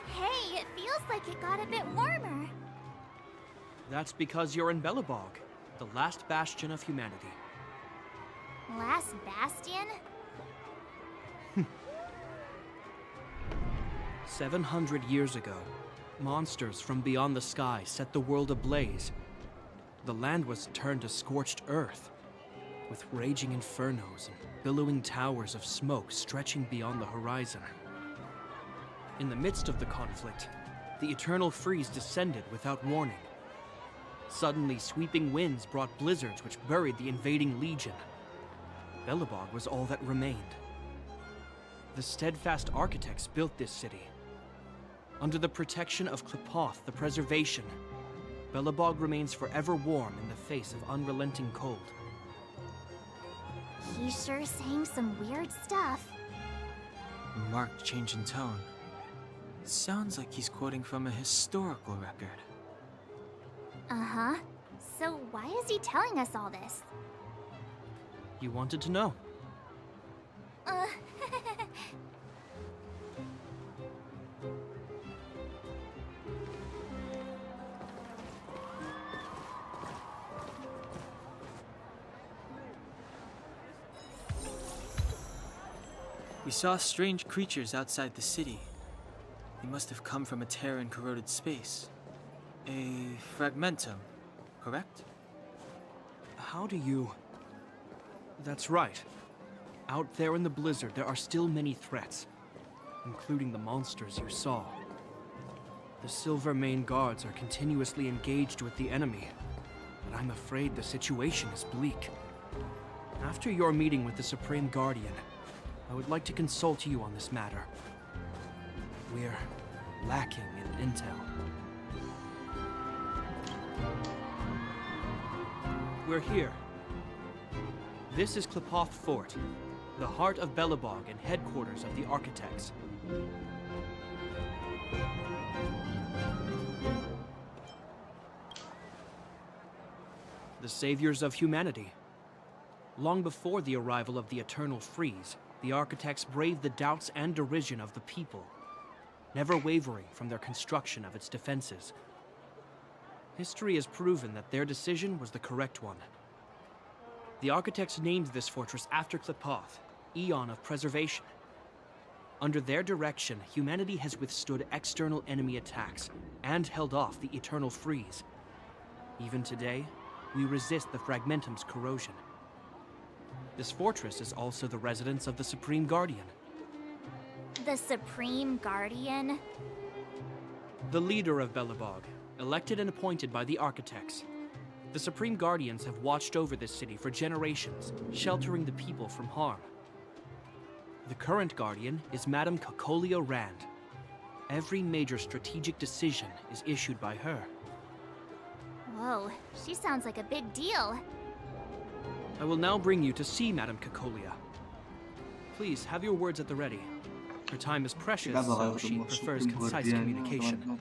[SPEAKER 11] Hey, it feels like it got a bit warmer.
[SPEAKER 12] That's because you're in Belobog, the last bastion of humanity.
[SPEAKER 11] Last bastion?
[SPEAKER 12] 700 years ago, monsters from beyond the sky set the world ablaze. The land was turned to scorched earth, with raging infernos and billowing towers of smoke stretching beyond the horizon. In the midst of the conflict, the eternal freeze descended without warning. Suddenly, sweeping winds brought blizzards which buried the invading legion. Belobog was all that remained. The steadfast architects built this city. Under the protection of Klipoth, the preservation, Belobog remains forever warm in the face of unrelenting cold.
[SPEAKER 11] He's sure saying some weird stuff.
[SPEAKER 4] Marked change in tone. It sounds like he's quoting from a historical record.
[SPEAKER 11] Uh-huh. So why is he telling us all this?
[SPEAKER 12] You wanted to know.
[SPEAKER 11] Uh...
[SPEAKER 4] We saw strange creatures outside the city. They must have come from a tear in corroded space. A fragmentum, correct?
[SPEAKER 12] How do you... That's right. Out there in the blizzard, there are still many threats, including the monsters you saw. The Silvermane guards are continuously engaged with the enemy, but I'm afraid the situation is bleak. After your meeting with the Supreme Guardian, I would like to consult you on this matter. We're lacking in intel. We're here. This is Klepoth Fort, the heart of Belobog and headquarters of the Architects. The saviors of humanity. Long before the arrival of the Eternal Freeze, the Architects braved the doubts and derision of the people, never wavering from their construction of its defenses. History has proven that their decision was the correct one. The Architects named this fortress after Klepoth, Eon of Preservation. Under their direction, humanity has withstood external enemy attacks and held off the Eternal Freeze. Even today, we resist the Fragmentum's corrosion. This fortress is also the residence of the Supreme Guardian.
[SPEAKER 11] The Supreme Guardian?
[SPEAKER 12] The leader of Belobog, elected and appointed by the Architects. The Supreme Guardians have watched over this city for generations, sheltering the people from harm. The current Guardian is Madame Cocolia Rand. Every major strategic decision is issued by her.
[SPEAKER 11] Whoa, she sounds like a big deal.
[SPEAKER 12] I will now bring you to see Madame Cocolia. Please, have your words at the ready. Her time is precious, so she prefers concise communication.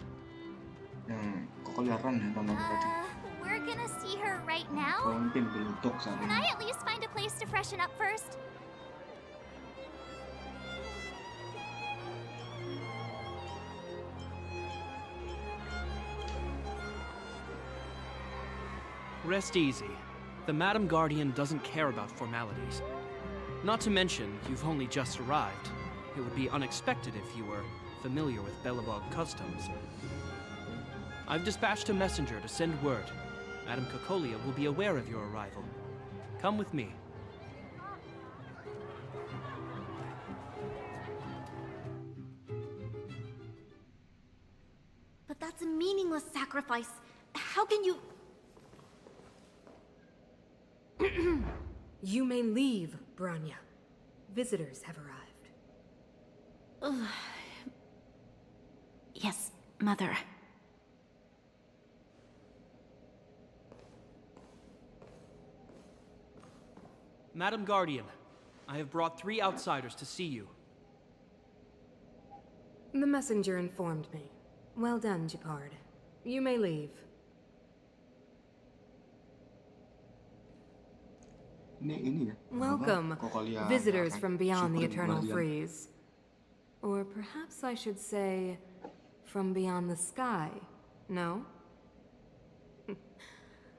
[SPEAKER 11] We're gonna see her right now? Can I at least find a place to freshen up first?
[SPEAKER 12] Rest easy. The Madam Guardian doesn't care about formalities. Not to mention, you've only just arrived. It would be unexpected if you were familiar with Belobog customs. I've dispatched a messenger to send word. Madame Cocolia will be aware of your arrival. Come with me.
[SPEAKER 9] But that's a meaningless sacrifice. How can you...
[SPEAKER 14] You may leave, Branya. Visitors have arrived.
[SPEAKER 9] Yes, Mother.
[SPEAKER 12] Madam Guardian, I have brought 3 outsiders to see you.
[SPEAKER 14] The messenger informed me. Well done, Gepard. You may leave. Welcome, visitors from beyond the Eternal Freeze. Or perhaps I should say, from beyond the sky, no?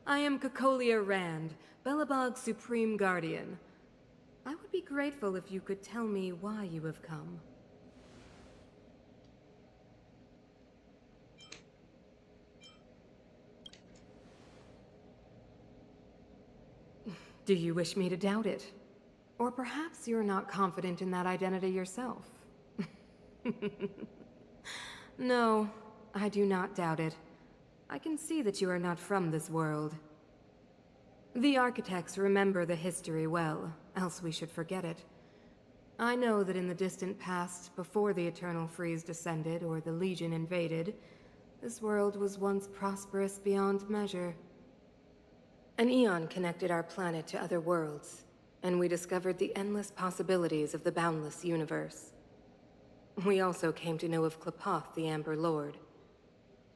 [SPEAKER 14] I am Cocolia Rand, Belobog's Supreme Guardian. I would be grateful if you could tell me why you have come. Do you wish me to doubt it? Or perhaps you're not confident in that identity yourself? No, I do not doubt it. I can see that you are not from this world. The Architects remember the history well, else we should forget it. I know that in the distant past, before the Eternal Freeze descended or the Legion invaded, this world was once prosperous beyond measure. An eon connected our planet to other worlds, and we discovered the endless possibilities of the boundless universe. We also came to know of Klepoth, the Amber Lord.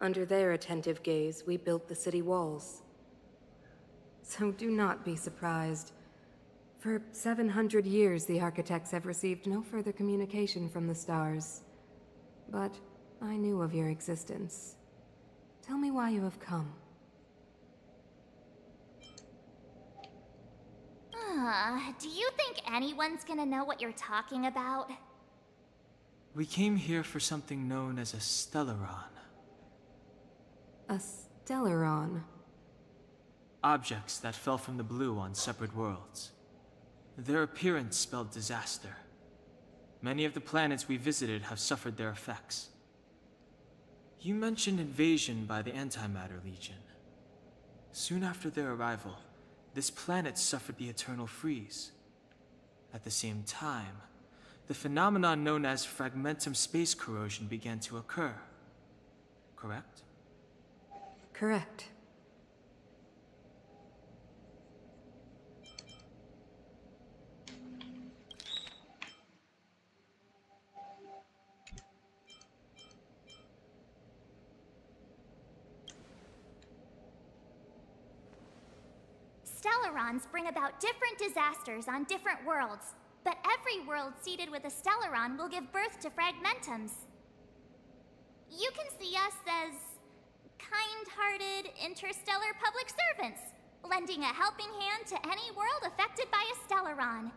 [SPEAKER 14] Under their attentive gaze, we built the city walls. So do not be surprised. For 700 years, the architects have received no further communication from the stars. But I knew of your existence. Tell me why you have come.
[SPEAKER 11] Do you think anyone's gonna know what you're talking about?
[SPEAKER 4] We came here for something known as a Stellaron.
[SPEAKER 14] A Stellaron?
[SPEAKER 4] Objects that fell from the blue on separate worlds. Their appearance spelled disaster. Many of the planets we visited have suffered their effects. You mentioned invasion by the Antimatter Legion. Soon after their arrival, this planet suffered the eternal freeze. At the same time, the phenomenon known as fragmentum space corrosion began to occur. Correct?
[SPEAKER 14] Correct.
[SPEAKER 11] Stellarons bring about different disasters on different worlds, but every world seeded with a Stellaron will give birth to fragmentums. You can see us as kind-hearted interstellar public servants, lending a helping hand to any world affected by a Stellaron.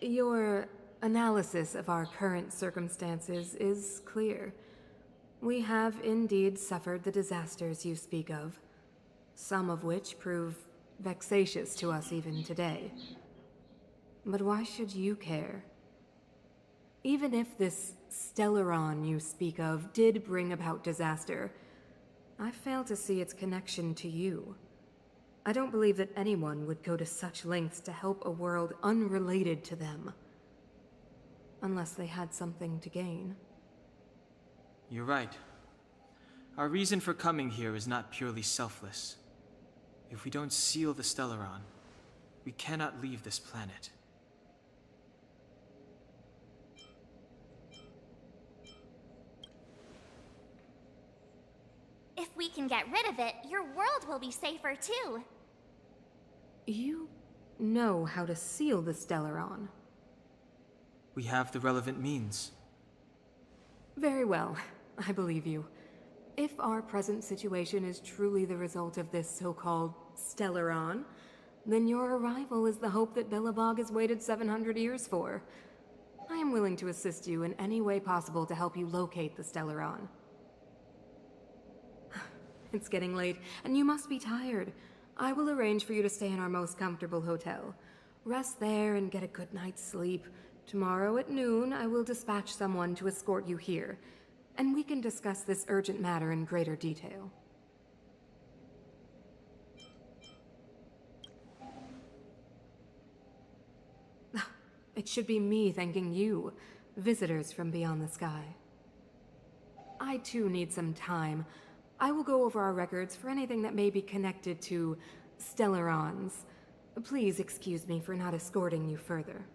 [SPEAKER 14] Your analysis of our current circumstances is clear. We have indeed suffered the disasters you speak of, some of which prove vexatious to us even today. But why should you care? Even if this Stellaron you speak of did bring about disaster, I fail to see its connection to you. I don't believe that anyone would go to such lengths to help a world unrelated to them. Unless they had something to gain.
[SPEAKER 4] You're right. Our reason for coming here is not purely selfless. If we don't seal the Stellaron, we cannot leave this planet.
[SPEAKER 11] If we can get rid of it, your world will be safer too.
[SPEAKER 14] You know how to seal the Stellaron.
[SPEAKER 4] We have the relevant means.
[SPEAKER 14] Very well. I believe you. If our present situation is truly the result of this so-called Stellaron, then your arrival is the hope that Belobog has waited 700 years for. I am willing to assist you in any way possible to help you locate the Stellaron. It's getting late, and you must be tired. I will arrange for you to stay in our most comfortable hotel. Rest there and get a good night's sleep. Tomorrow at noon, I will dispatch someone to escort you here, and we can discuss this urgent matter in greater detail. It should be me thanking you, visitors from beyond the sky. I too need some time. I will go over our records for anything that may be connected to Stellarons. Please excuse me for not escorting you further.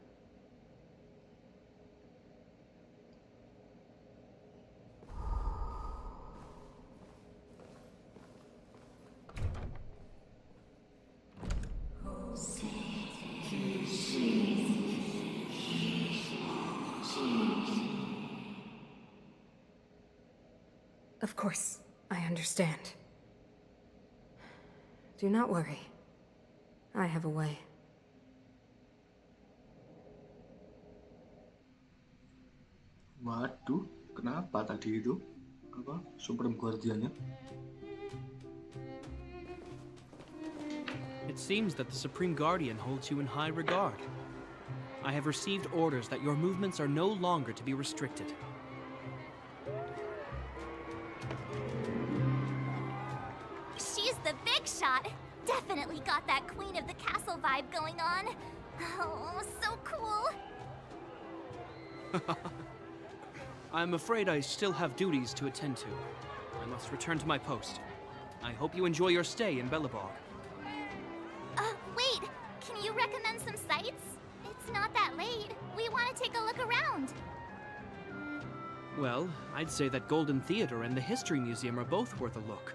[SPEAKER 14] Of course, I understand. Do not worry. I have a way.
[SPEAKER 1] Waduh, kenapa tadi itu? Apa? Supreme Guardian-nya?
[SPEAKER 12] It seems that the Supreme Guardian holds you in high regard. I have received orders that your movements are no longer to be restricted.
[SPEAKER 11] She's the big shot. Definitely got that Queen of the Castle vibe going on. Oh, so cool.
[SPEAKER 12] I'm afraid I still have duties to attend to. I must return to my post. I hope you enjoy your stay in Belobog.
[SPEAKER 11] Wait. Can you recommend some sites? It's not that late. We want to take a look around.
[SPEAKER 12] Well, I'd say that Golden Theater and the History Museum are both worth a look.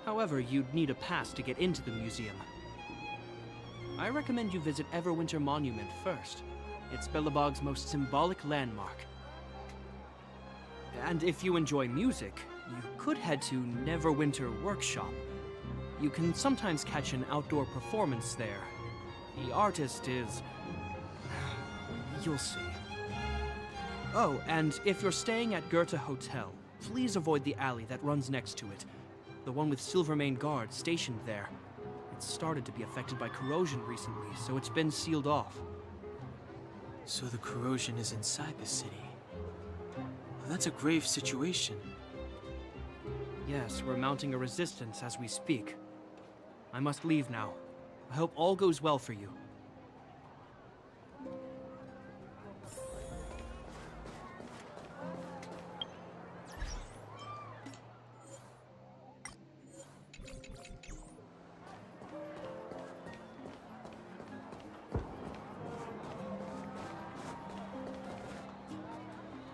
[SPEAKER 12] However, you'd need a pass to get into the museum. I recommend you visit Everwinter Monument first. It's Billabog's most symbolic landmark. And if you enjoy music, you could head to Neverwinter Workshop. You can sometimes catch an outdoor performance there. The artist is... you'll see. Oh, and if you're staying at Goethe Hotel, please avoid the alley that runs next to it. The one with Silvermane guards stationed there. It's started to be affected by corrosion recently, so it's been sealed off.
[SPEAKER 4] So the corrosion is inside the city. Well, that's a grave situation.
[SPEAKER 12] Yes, we're mounting a resistance as we speak. I must leave now. I hope all goes well for you.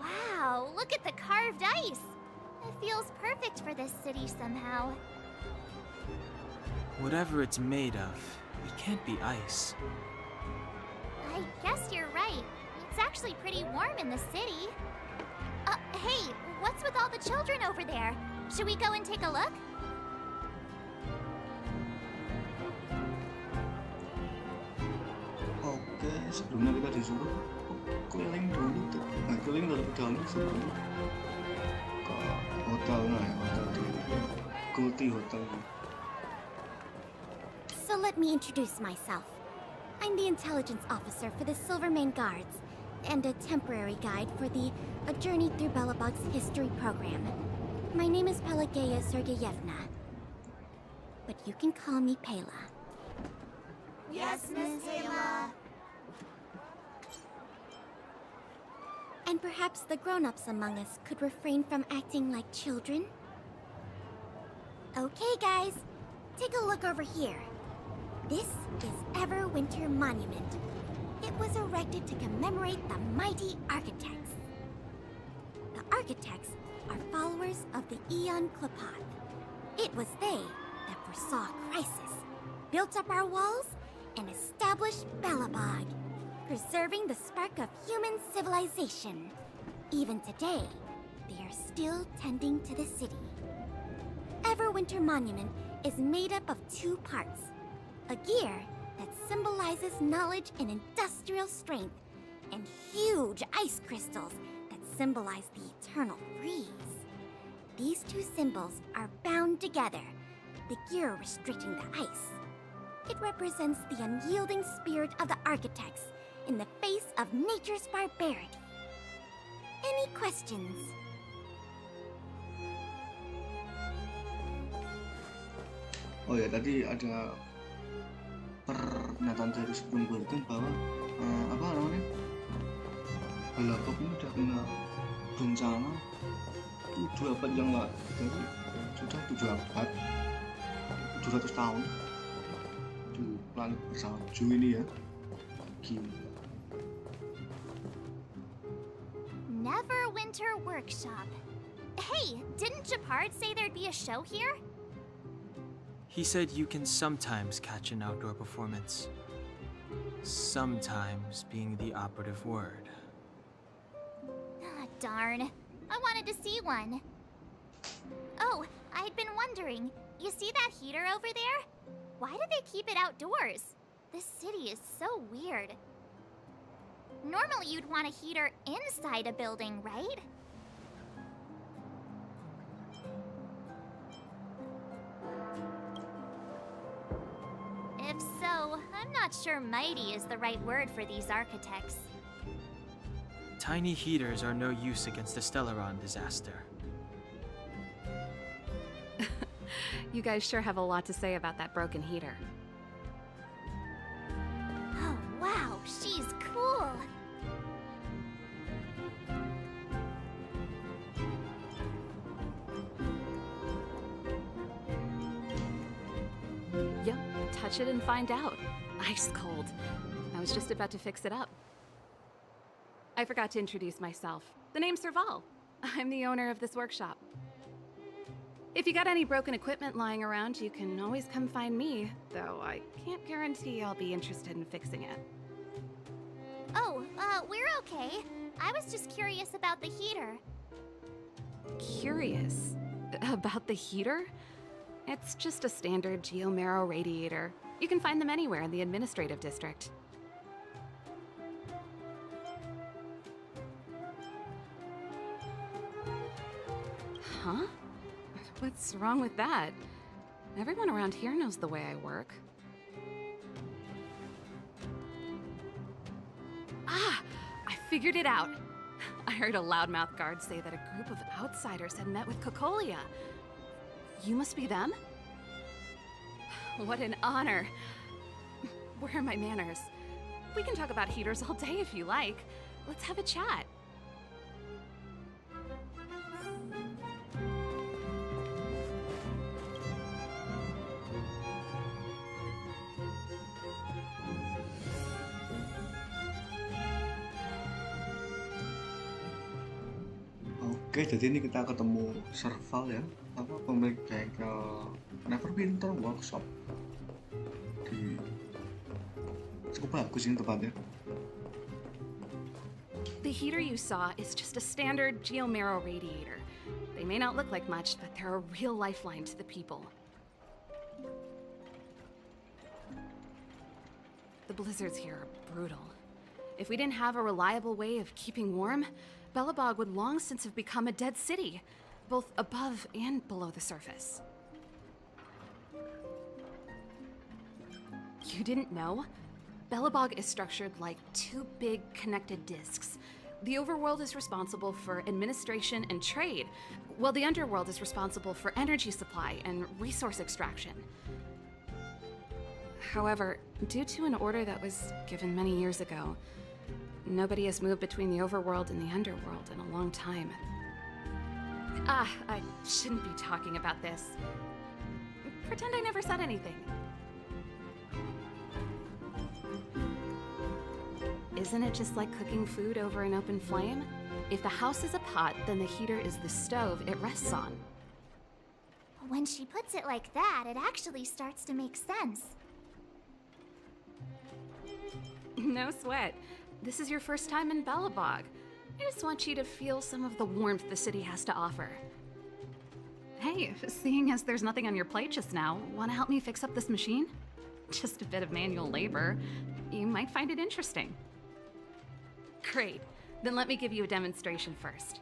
[SPEAKER 11] Wow, look at the carved ice! It feels perfect for this city somehow.
[SPEAKER 4] Whatever it's made of, it can't be ice.
[SPEAKER 11] I guess you're right. It's actually pretty warm in the city. Hey, what's with all the children over there? Should we go and take a look?
[SPEAKER 1] Oke, sebelumnya kita disuruh keliling dulu tuh. Nah, keliling terlebih dahulu sebelum ke hotelnya ya, hotel di Guilty Hotel.
[SPEAKER 3] So let me introduce myself. I'm the intelligence officer for the Silvermane Guards, and a temporary guide for the A Journey Through Belobog's History program. My name is Pelageya Sergeyevna, but you can call me Pela.
[SPEAKER 9] Yes, Miss Taylor.
[SPEAKER 3] And perhaps the grown-ups among us could refrain from acting like children? Okay, guys, take a look over here. This is Everwinter Monument. It was erected to commemorate the mighty architects. The architects are followers of the Aeon Klapat. It was they that foresaw crisis, built up our walls, and established Belobog, preserving the spark of human civilization. Even today, they are still tending to the city. Everwinter Monument is made up of 2 parts. A gear that symbolizes knowledge and industrial strength, and huge ice crystals that symbolize the eternal freeze. These 2 symbols are bound together, the gear restricting the ice. It represents the unyielding spirit of the architects in the face of nature's barbarity. Any questions?
[SPEAKER 1] Oh ya, tadi ada pernyataan dari sebelum Burton bahwa apa namanya, Belobog ini udah kena bencana 7 abad yang lalu. Jadi sudah 700 tahun di planet bersalju ini ya. Gila.
[SPEAKER 11] Neverwinter Workshop. Hey, didn't Japard say there'd be a show here?
[SPEAKER 4] He said you can sometimes catch an outdoor performance. Sometimes being the operative word.
[SPEAKER 11] Ah, darn. I wanted to see one. Oh, I'd been wondering. You see that heater over there? Why do they keep it outdoors? This city is so weird. Normally you'd want a heater inside a building, right? If so, I'm not sure mighty is the right word for these architects.
[SPEAKER 4] Tiny heaters are no use against the Stellaron disaster.
[SPEAKER 15] You guys sure have a lot to say about that broken heater.
[SPEAKER 11] Oh, wow, she's cool.
[SPEAKER 15] Yep, touch it and find out. Ice cold. I was just about to fix it up. I forgot to introduce myself. The name's Serval. I'm the owner of this workshop. If you got any broken equipment lying around, you can always come find me, though I can't guarantee I'll be interested in fixing it.
[SPEAKER 11] Oh, we're okay. I was just curious about the heater.
[SPEAKER 15] Curious? About the heater? It's just a standard geomarrow radiator. You can find them anywhere in the administrative district. Huh? What's wrong with that? Everyone around here knows the way I work. Ah! I figured it out! I heard a loudmouth guard say that a group of outsiders had met with Cocolia. You must be them? What an honor. Where are my manners? We can talk about heaters all day if you like. Let's have a chat.
[SPEAKER 1] Oke, jadi ini kita ketemu Serval ya, apa pemilik bengkel Neverwinter Workshop. Cukup bagus ini tempatnya.
[SPEAKER 15] The heater you saw is just a standard geomarrow radiator. They may not look like much, but they're a real lifeline to the people. The blizzards here are brutal. If we didn't have a reliable way of keeping warm, Belobog would long since have become a dead city, both above and below the surface. You didn't know? Belobog is structured like two big connected disks. The overworld is responsible for administration and trade, while the underworld is responsible for energy supply and resource extraction. However, due to an order that was given many years ago, nobody has moved between the overworld and the underworld in a long time. Ah, I shouldn't be talking about this. Pretend I never said anything. Isn't it just like cooking food over an open flame? If the house is a pot, then the heater is the stove it rests on.
[SPEAKER 11] When she puts it like that, it actually starts to make sense.
[SPEAKER 15] No sweat. This is your first time in Belobog. I just want you to feel some of the warmth the city has to offer. Hey, seeing as there's nothing on your plate just now, want to help me fix up this machine? Just a bit of manual labor. You might find it interesting. Great. Then let me give you a demonstration first.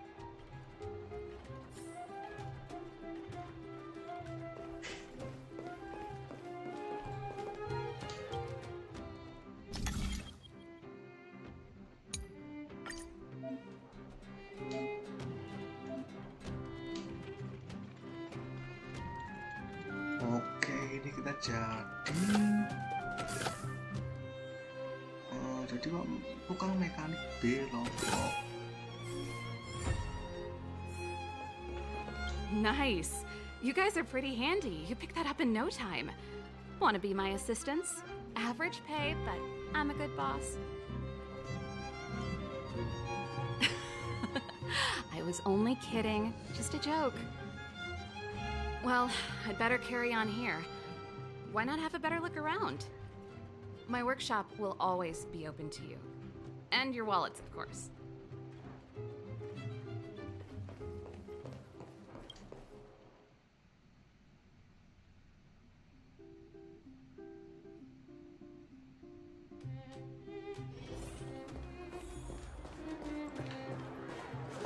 [SPEAKER 1] Oke, ini kita jadi kok tukang mekanik belok.
[SPEAKER 15] Nice. You guys are pretty handy. You picked that up in no time. Want to be my assistants? Average pay, but I'm a good boss. I was only kidding. Just a joke. Well, I'd better carry on here. Why not have a better look around? My workshop will always be open to you. And your wallets, of course.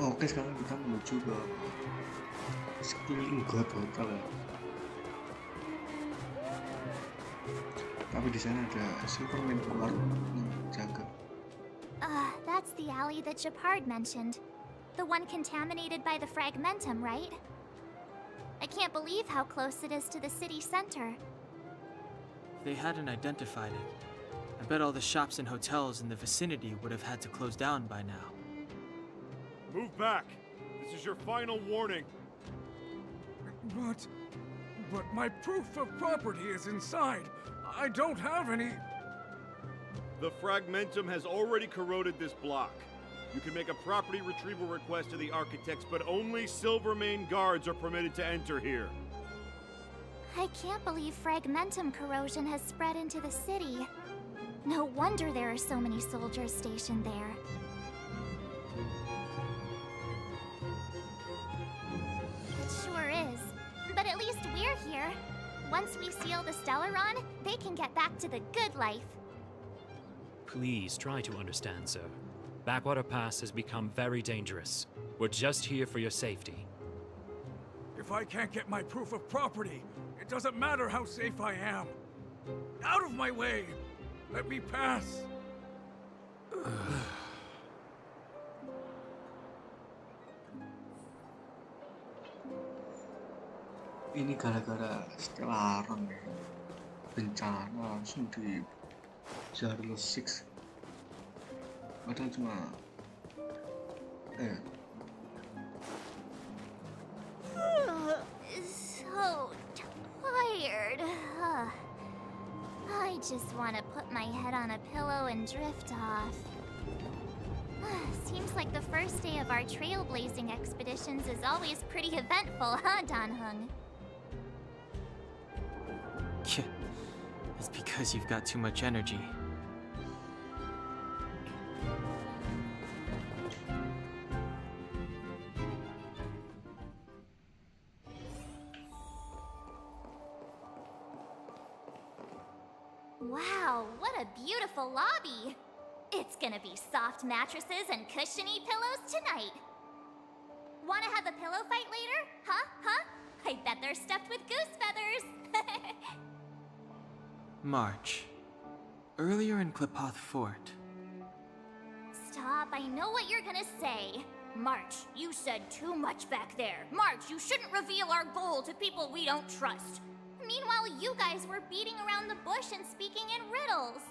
[SPEAKER 1] Oke, sekarang kita menuju ke sekeliling God Hotel ya. Tapi di sana ada Superman keluar jaga.
[SPEAKER 11] That's the alley that Japard mentioned. The one contaminated by the fragmentum, right? I can't believe how close it is to the city center.
[SPEAKER 4] They hadn't identified it. I bet all the shops and hotels in the vicinity would have had to close down by now.
[SPEAKER 16] Move back! This is your final warning.
[SPEAKER 6] But my proof of property is inside. I don't have any...
[SPEAKER 16] The fragmentum has already corroded this block. You can make a property retrieval request to the architects, but only Silvermane guards are permitted to enter here.
[SPEAKER 11] I can't believe fragmentum corrosion has spread into the city. No wonder there are so many soldiers stationed there. It sure is. But at least we're here. Once we seal the Stellaron, they can get back to the good life.
[SPEAKER 17] Please try to understand, sir. Backwater Pass has become very dangerous. We're just here for your safety.
[SPEAKER 18] If I can't get my proof of property, it doesn't matter how safe I am. Out of my way! Let me pass!
[SPEAKER 1] Ini gara-gara Stellaron ya. Bencana langsung di Jarl 6. Padahal cuma
[SPEAKER 11] So tired. I just want to put my head on a pillow and drift off. Seems like the first day of our trailblazing expeditions is always pretty eventful, huh, Danhung?
[SPEAKER 4] It's because you've got too much energy.
[SPEAKER 11] Wow, what a beautiful lobby! It's gonna be soft mattresses and cushiony pillows tonight. Wanna have a pillow fight later? Huh? I bet they're stuffed with goose feathers!
[SPEAKER 4] March. Earlier in Klipoth Fort.
[SPEAKER 11] Stop, I know what you're gonna say. March, you said too much back there. March, you shouldn't reveal our goal to people we don't trust. Meanwhile, you guys were beating around the bush and speaking in riddles.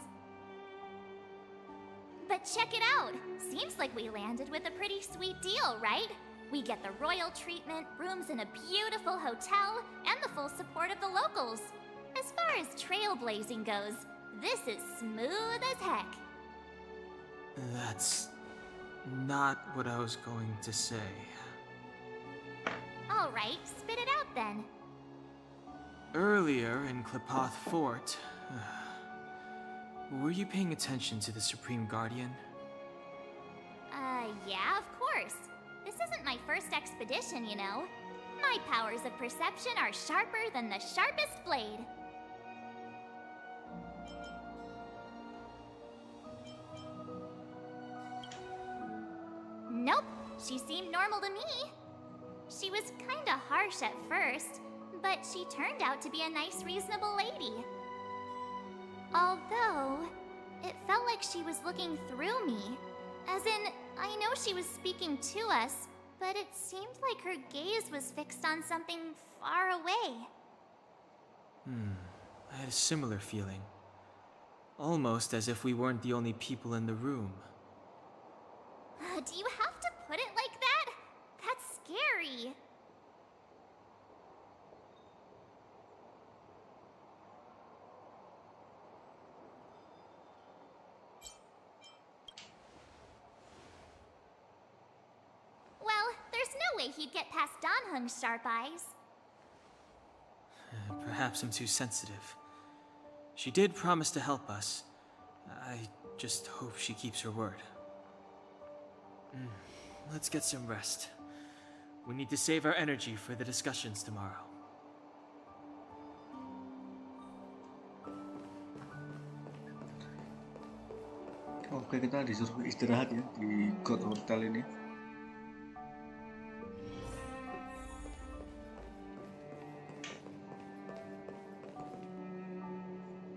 [SPEAKER 11] But check it out. Seems like we landed with a pretty sweet deal, right? We get the royal treatment, rooms in a beautiful hotel, and the full support of the locals. As far as trailblazing goes, this is smooth as heck.
[SPEAKER 4] That's not what I was going to say.
[SPEAKER 11] All right, spit it out then.
[SPEAKER 4] Earlier in Klipoth Fort, were you paying attention to the Supreme Guardian?
[SPEAKER 11] Yeah, of course. This isn't my first expedition, you know. My powers of perception are sharper than the sharpest blade. Nope, she seemed normal to me. She was kinda harsh at first, but she turned out to be a nice, reasonable lady. Although, it felt like she was looking through me. As in, I know she was speaking to us, but it seemed like her gaze was fixed on something far away.
[SPEAKER 4] I had a similar feeling. Almost as if we weren't the only people in the room.
[SPEAKER 11] Do you have to put it like that? That's scary. Well, there's no way he'd get past Danhung's sharp eyes.
[SPEAKER 4] Perhaps I'm too sensitive. She did promise to help us. I just hope she keeps her word. Let's get some rest. We need to save our energy for the discussions tomorrow.
[SPEAKER 1] Oke, kita disuruh istirahat ya di God Hotel ini.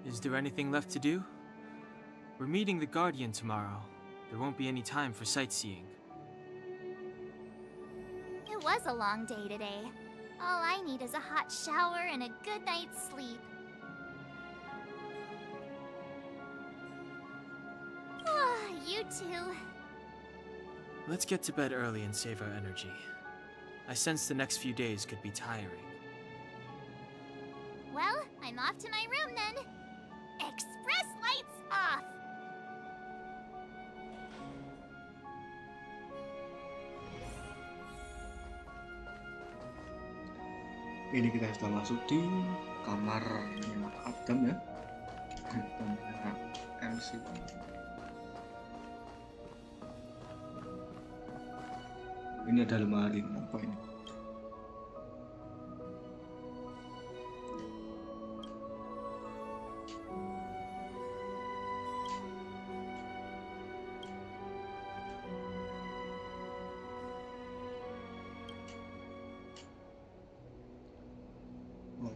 [SPEAKER 4] Is there anything left to do? We're meeting the Guardian tomorrow. There won't be any time for sightseeing.
[SPEAKER 11] It was a long day today. All I need is a hot shower and a good night's sleep. You too.
[SPEAKER 4] Let's get to bed early and save our energy. I sense the next few days could be tiring.
[SPEAKER 11] Well, I'm off to my room then. Express lights off!
[SPEAKER 1] Ini kita sudah masuk di kamarnya Adam ya. Kamarnya MC. Ini ada lemari, apa ini?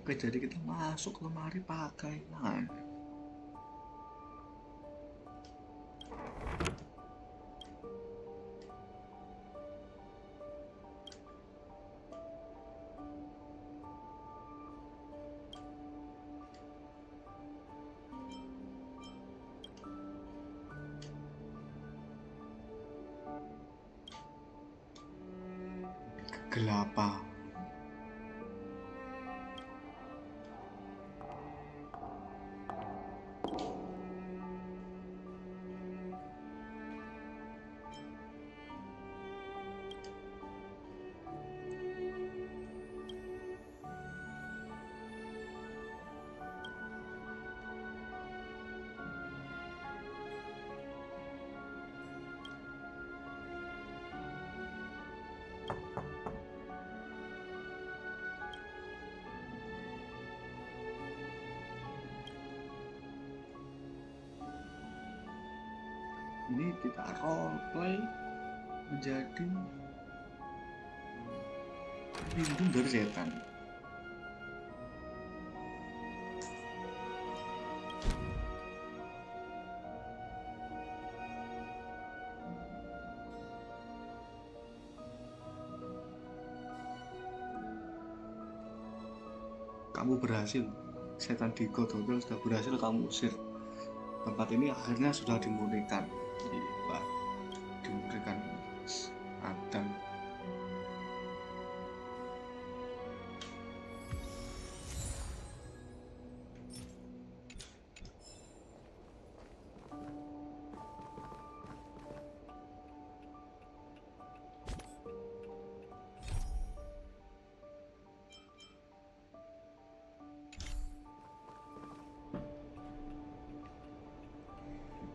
[SPEAKER 1] Oke, jadi kita masuk ke lemari pakaian. Kegelapan. Ini kita roleplay menjadi lindung dari setan. Kamu berhasil, setan di God Hotel sudah berhasil kamu usir. Tempat ini akhirnya sudah dimurnikan. Dimurnikan Adam.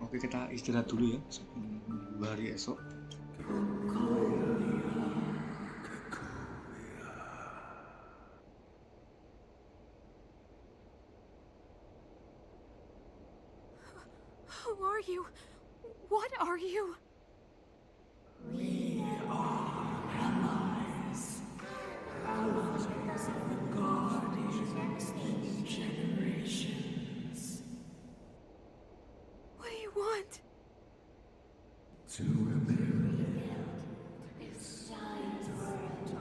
[SPEAKER 1] Oke, kita istirahat dulu ya sebelum menunggu hari esok.
[SPEAKER 2] Who are you? What are you?
[SPEAKER 7] We are allies. Thousands of the guardians in generations.
[SPEAKER 2] What do you want?
[SPEAKER 7] To rebuild its dying world.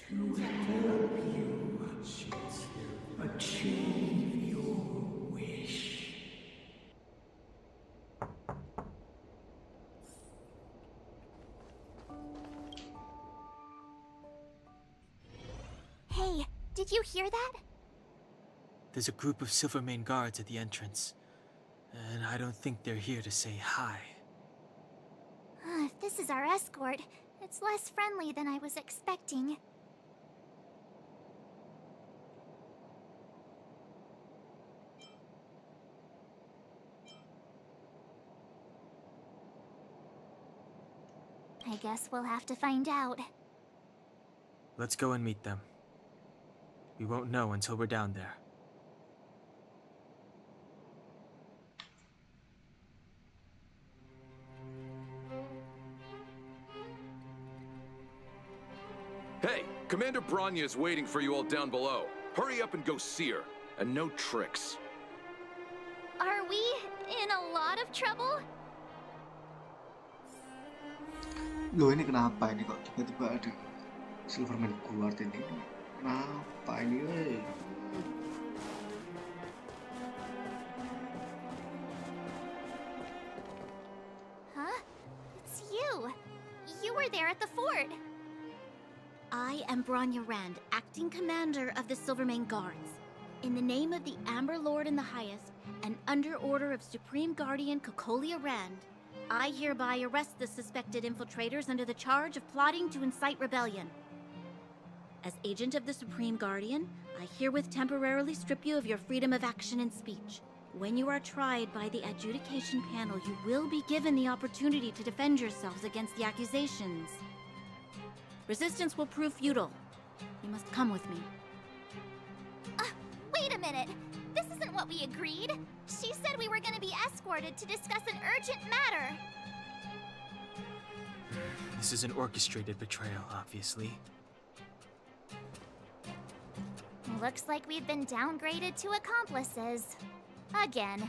[SPEAKER 7] To help you achieve your wish.
[SPEAKER 11] Hey, did you hear that?
[SPEAKER 4] There's a group of Silvermane guards at the entrance, and I don't think they're here to say hi.
[SPEAKER 11] If this is our escort, it's less friendly than I was expecting. I guess we'll have to find out.
[SPEAKER 4] Let's go and meet them. We won't know until we're down there.
[SPEAKER 19] Hey, Commander Bronya is waiting for you all down below. Hurry up and go see her. And no tricks.
[SPEAKER 11] Are we in a lot of trouble?
[SPEAKER 1] Loh, ini kenapa ini kok tiba-tiba ada Silvermane guard ini? Kenapa ini?
[SPEAKER 11] Huh? It's you. You were there at the fort.
[SPEAKER 3] I am Bronya Rand, acting commander of the Silvermane Guards. In the name of the Amber Lord in the Highest, and under order of Supreme Guardian Kokolia Rand, I hereby arrest the suspected infiltrators under the charge of plotting to incite rebellion. As agent of the Supreme Guardian, I herewith temporarily strip you of your freedom of action and speech. When you are tried by the adjudication panel, you will be given the opportunity to defend yourselves against the accusations. Resistance will prove futile. You must come with me.
[SPEAKER 11] Wait a minute. This isn't what we agreed. She said we were going to be escorted to discuss an urgent matter.
[SPEAKER 4] This is an orchestrated betrayal, obviously.
[SPEAKER 11] Looks like we've been downgraded to accomplices. Again.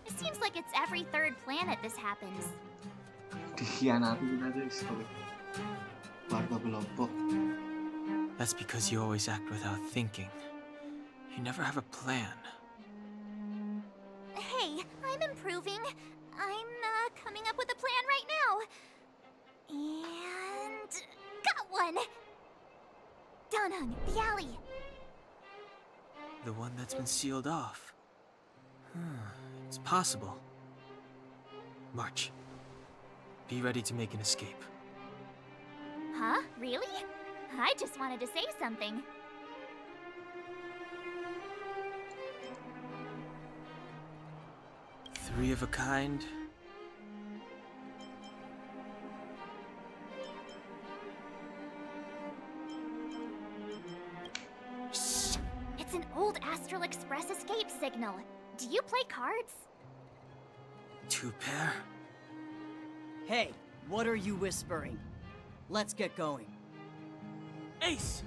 [SPEAKER 11] It seems like it's every third planet this happens.
[SPEAKER 1] Dikhianati kita guys sebagai warga kelompok.
[SPEAKER 4] That's because you always act without thinking. You never have a plan.
[SPEAKER 11] Hey, I'm improving. I'm coming up with a plan right now. And got one! Donhung, the alley.
[SPEAKER 4] The one that's been sealed off. It's possible. March. Be ready to make an escape.
[SPEAKER 11] Huh? Really? I just wanted to say something.
[SPEAKER 4] Three of a kind.
[SPEAKER 11] Shh! It's an old Astral Express escape signal. Do you play cards?
[SPEAKER 4] Two pair?
[SPEAKER 13] Hey, what are you whispering? Let's get going.
[SPEAKER 4] Ace!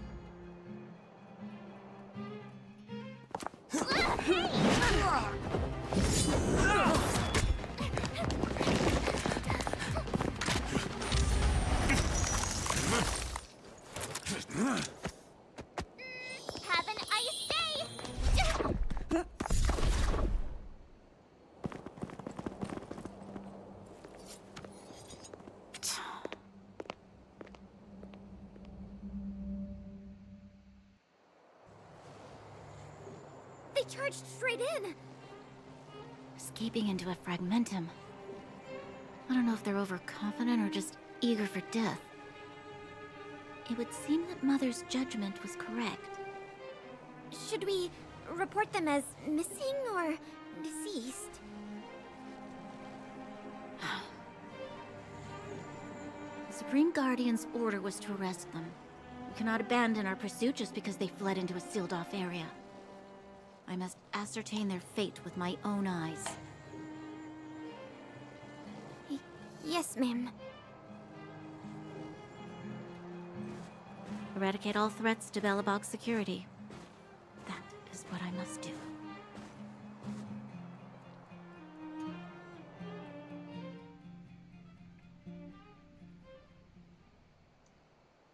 [SPEAKER 11] Have an ice day! They charged straight in!
[SPEAKER 3] Escaping into a fragmentum. I don't know if they're overconfident or just eager for death. It would seem that Mother's judgment was correct.
[SPEAKER 11] Should we report them as missing or deceased?
[SPEAKER 3] The Supreme Guardian's order was to arrest them. We cannot abandon our pursuit just because they fled into a sealed-off area. I must ascertain their fate with my own eyes.
[SPEAKER 11] Yes, ma'am.
[SPEAKER 3] Eradicate all threats to Belobog's security. That is what I must do.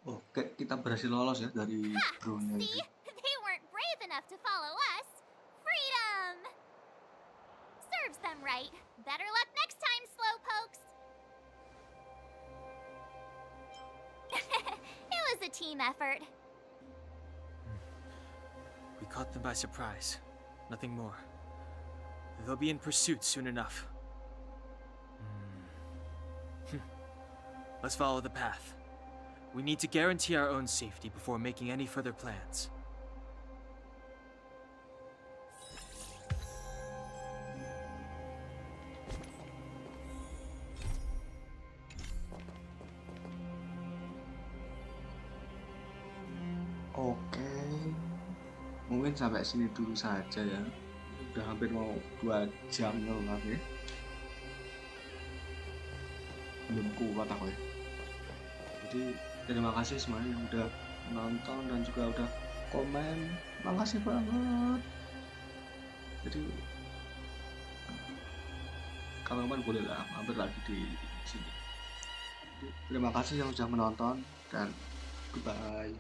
[SPEAKER 1] Oke, kita berhasil lolos ya dari drone-nya
[SPEAKER 11] See?
[SPEAKER 1] itu.
[SPEAKER 11] They weren't brave enough to follow us. Freedom! Serves them right. Better luck next time, slowpokes. It was a team effort.
[SPEAKER 4] We caught them by surprise. Nothing more. They'll be in pursuit soon enough. Let's follow the path. We need to guarantee our own safety before making any further plans.
[SPEAKER 1] Oke, mungkin sampai sini dulu saja ya. Udah hampir mau 2 jam ngelap ya. Belum kuat aku ya. Jadi terima kasih semuanya yang udah nonton dan juga udah komen. Makasih banget. Jadi kapan-kapan boleh lah mampir lagi di sini. Jadi, terima kasih yang sudah menonton dan goodbye.